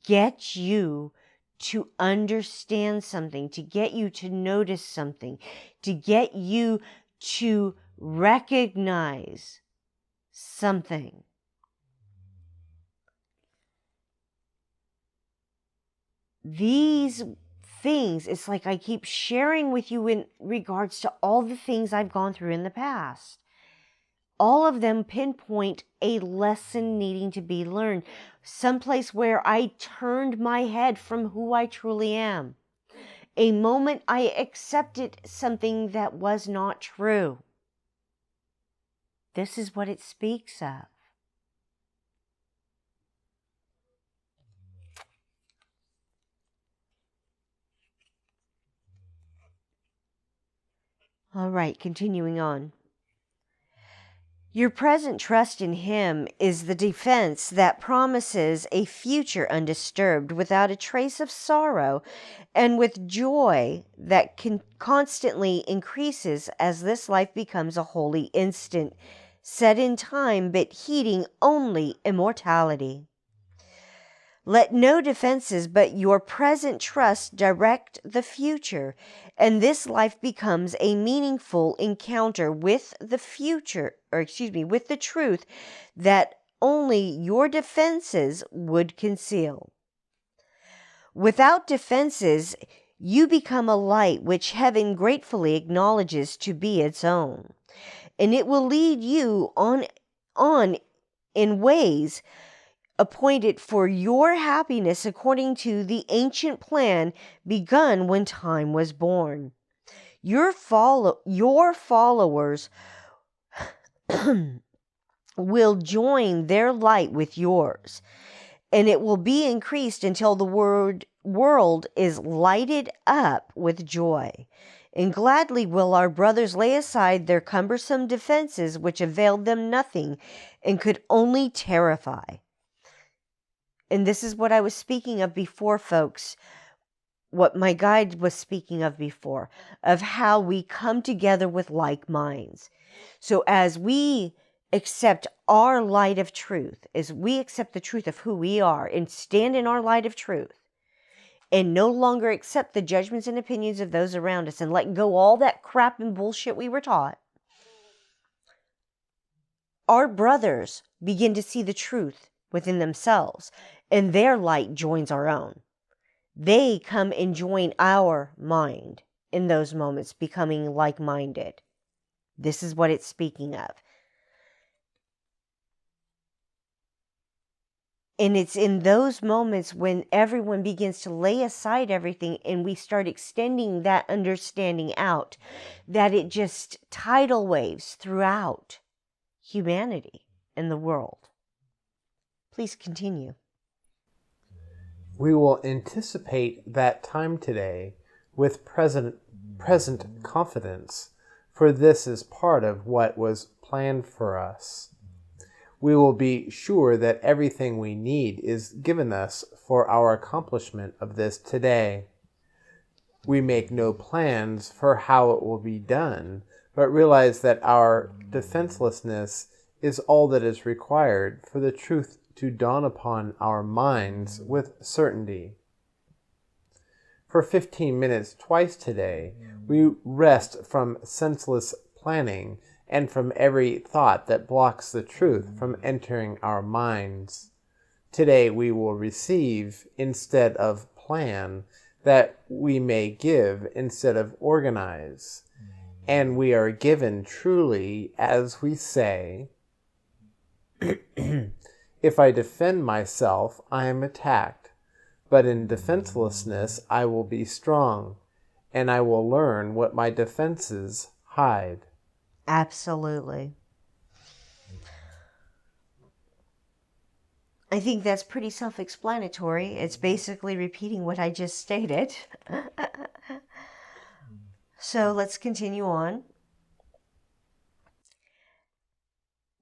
get you to understand something, to get you to notice something, to get you to recognize something. These things, it's like I keep sharing with you in regards to all the things I've gone through in the past. All of them pinpoint a lesson needing to be learned. Someplace where I turned my head from who I truly am. A moment I accepted something that was not true. This is what it speaks of. All right, continuing on. Your present trust in Him is the defense that promises a future undisturbed, without a trace of sorrow, and with joy that constantly increases as this life becomes a holy instant, set in time but heeding only immortality. Let no defenses but your present trust direct the future, and this life becomes a meaningful encounter with the with the truth that only your defenses would conceal. Without defenses, you become a light which heaven gratefully acknowledges to be its own, and it will lead you on in ways appointed for your happiness according to the ancient plan begun when time was born. Your followers will join their light with yours, and it will be increased until the world is lighted up with joy. And gladly will our brothers lay aside their cumbersome defenses which availed them nothing and could only terrify. And this is what I was speaking of before, folks, what my guide was speaking of before, of how we come together with like minds. So as we accept our light of truth, as we accept the truth of who we are and stand in our light of truth, and no longer accept the judgments and opinions of those around us and let go all that crap and bullshit we were taught, our brothers begin to see the truth within themselves, and their light joins our own. They come and join our mind in those moments, becoming like-minded. This is what it's speaking of. And it's in those moments when everyone begins to lay aside everything and we start extending that understanding out, that it just tidal waves throughout humanity and the world. Please continue. We will anticipate that time today with present confidence, for this is part of what was planned for us. We will be sure that everything we need is given us for our accomplishment of this today. We make no plans for how it will be done, but realize that our defenselessness is all that is required for the truth to dawn upon our minds with certainty. For 15 minutes twice today, we rest from senseless planning and from every thought that blocks the truth from entering our minds. Today we will receive instead of plan, that we may give instead of organize. And we are given truly as we say, if I defend myself, I am attacked, but in defenselessness I will be strong, and I will learn what my defenses hide. Absolutely. I think that's pretty self-explanatory. It's basically repeating what I just stated. So let's continue on.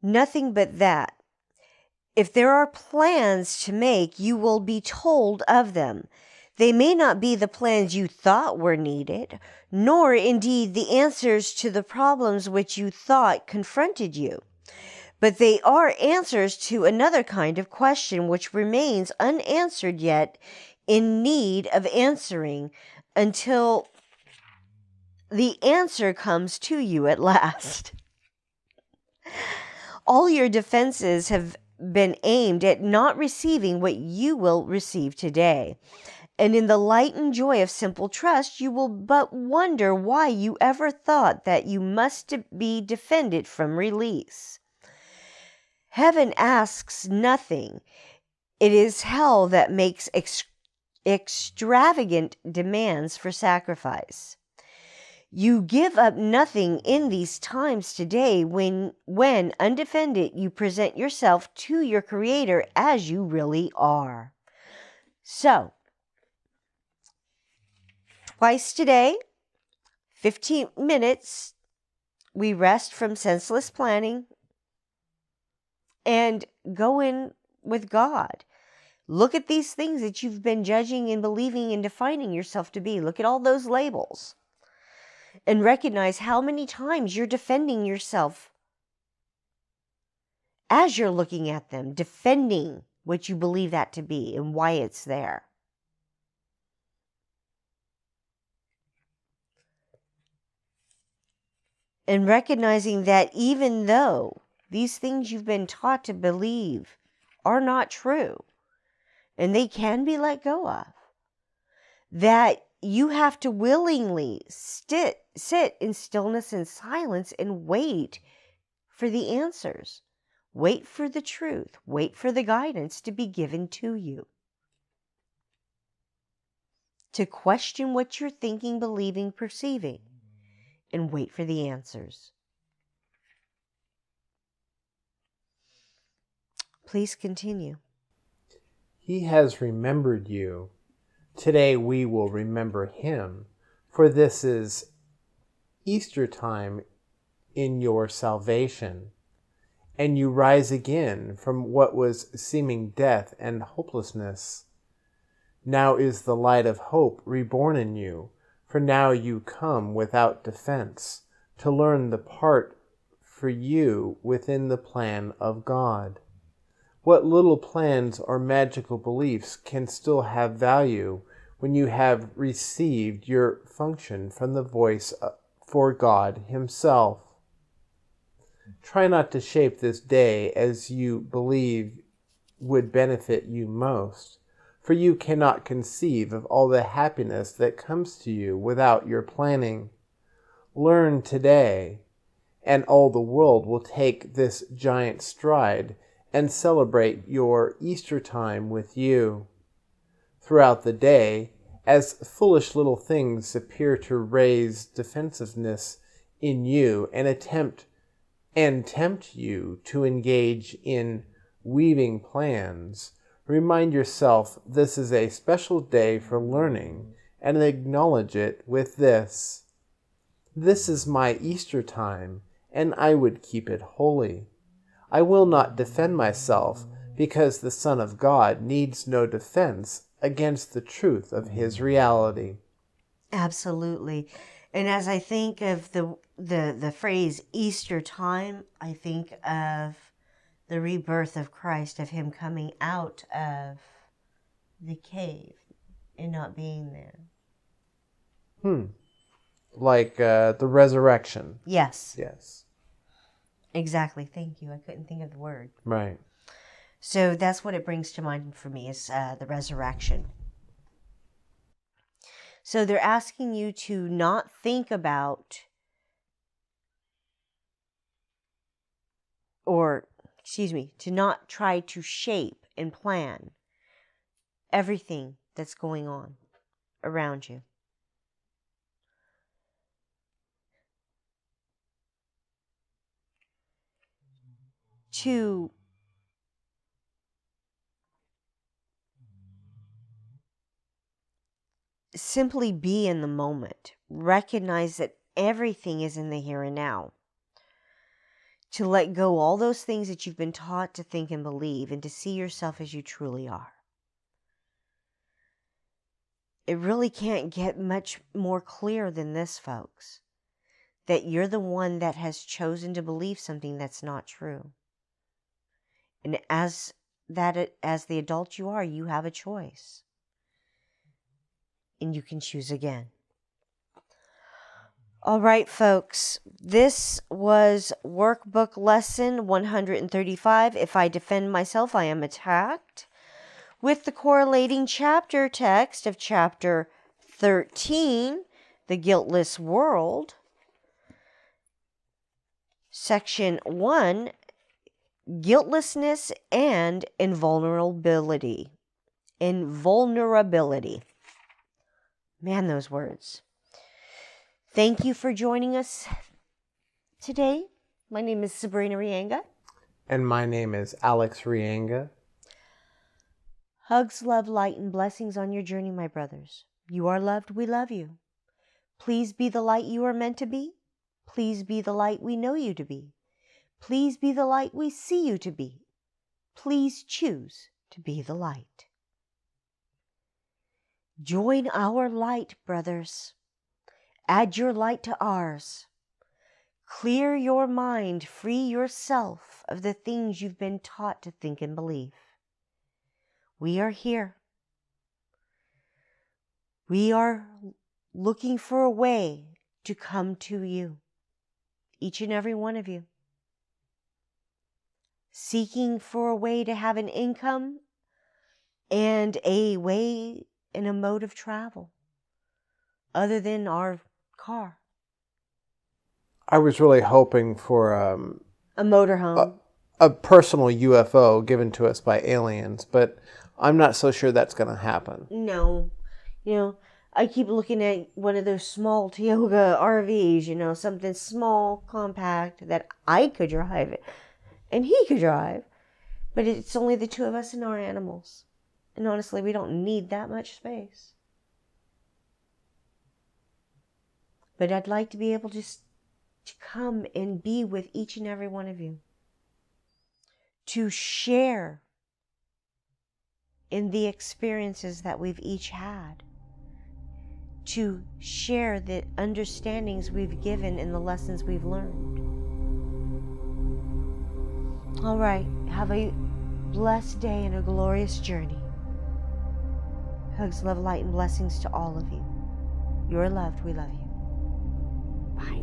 Nothing but that. If there are plans to make, you will be told of them. They may not be the plans you thought were needed, nor indeed the answers to the problems which you thought confronted you. But they are answers to another kind of question which remains unanswered yet in need of answering until the answer comes to you at last. All your defenses have been aimed at not receiving what you will receive today. And in the light and joy of simple trust, you will but wonder why you ever thought that you must be defended from release. Heaven asks nothing. It is hell that makes extravagant demands for sacrifice. You give up nothing in these times today when undefended, you present yourself to your Creator as you really are. So, twice today, 15 minutes, we rest from senseless planning and go in with God. Look at these things that you've been judging and believing and defining yourself to be. Look at all those labels. And recognize how many times you're defending yourself as you're looking at them, defending what you believe that to be and why it's there. And recognizing that even though these things you've been taught to believe are not true, and they can be let go of, that you have to willingly sit in stillness and silence and wait for the answers. Wait for the truth. Wait for the guidance to be given to you. To question what you're thinking, believing, perceiving, and wait for the answers. Please continue. He has remembered you. Today we will remember him, for this is Easter time in your salvation, and you rise again from what was seeming death and hopelessness. Now is the light of hope reborn in you, for now you come without defense to learn the part for you within the plan of God. What little plans or magical beliefs can still have value when you have received your function from the voice for God Himself? Try not to shape this day as you believe would benefit you most, for you cannot conceive of all the happiness that comes to you without your planning. Learn today, and all the world will take this giant stride and celebrate your Easter time with you. Throughout the day, as foolish little things appear to raise defensiveness in you and tempt you to engage in weaving plans, remind yourself this is a special day for learning and acknowledge it with this. This is my Easter time, and I would keep it holy. I will not defend myself, because the Son of God needs no defense against the truth of His reality. Absolutely. And as I think of the phrase Easter time, I think of the rebirth of Christ, of Him coming out of the cave and not being there. Like the resurrection. Yes. Yes. Exactly. Thank you. I couldn't think of the word. Right. So that's what it brings to mind for me is the resurrection. So they're asking you to not think about, to not try to shape and plan everything that's going on around you. To simply be in the moment. Recognize that everything is in the here and now. To let go all those things that you've been taught to think and believe, and to see yourself as you truly are. It really can't get much more clear than this, folks. That you're the one that has chosen to believe something that's not true. And as the adult you are, you have a choice. And you can choose again. All right, folks. This was Workbook Lesson 135. If I defend myself, I am attacked. With the correlating chapter text of Chapter 13, The Guiltless World. Section 1, Guiltlessness and Invulnerability. Invulnerability. Man, those words. Thank you for joining us today. My name is Sabrina Reyenga. And my name is Alex Reyenga. Hugs, love, light, and blessings on your journey, my brothers. You are loved. We love you. Please be the light you are meant to be. Please be the light we know you to be. Please be the light we see you to be. Please choose to be the light. Join our light, brothers. Add your light to ours. Clear your mind, free yourself of the things you've been taught to think and believe. We are here. We are looking for a way to come to you, each and every one of you. Seeking for a way to have an income and a way and a mode of travel other than our car. I was really hoping for A motorhome. a personal UFO given to us by aliens, but I'm not so sure that's going to happen. No. I keep looking at one of those small Toyota RVs, something small, compact that I could drive and he could drive. But it's only the two of us and our animals. And honestly, we don't need that much space. But I'd like to be able to come and be with each and every one of you. To share in the experiences that we've each had. To share the understandings we've given and the lessons we've learned. All right, have a blessed day and a glorious journey. Hugs, love, light, and blessings to all of you. You're loved. We love you. Bye.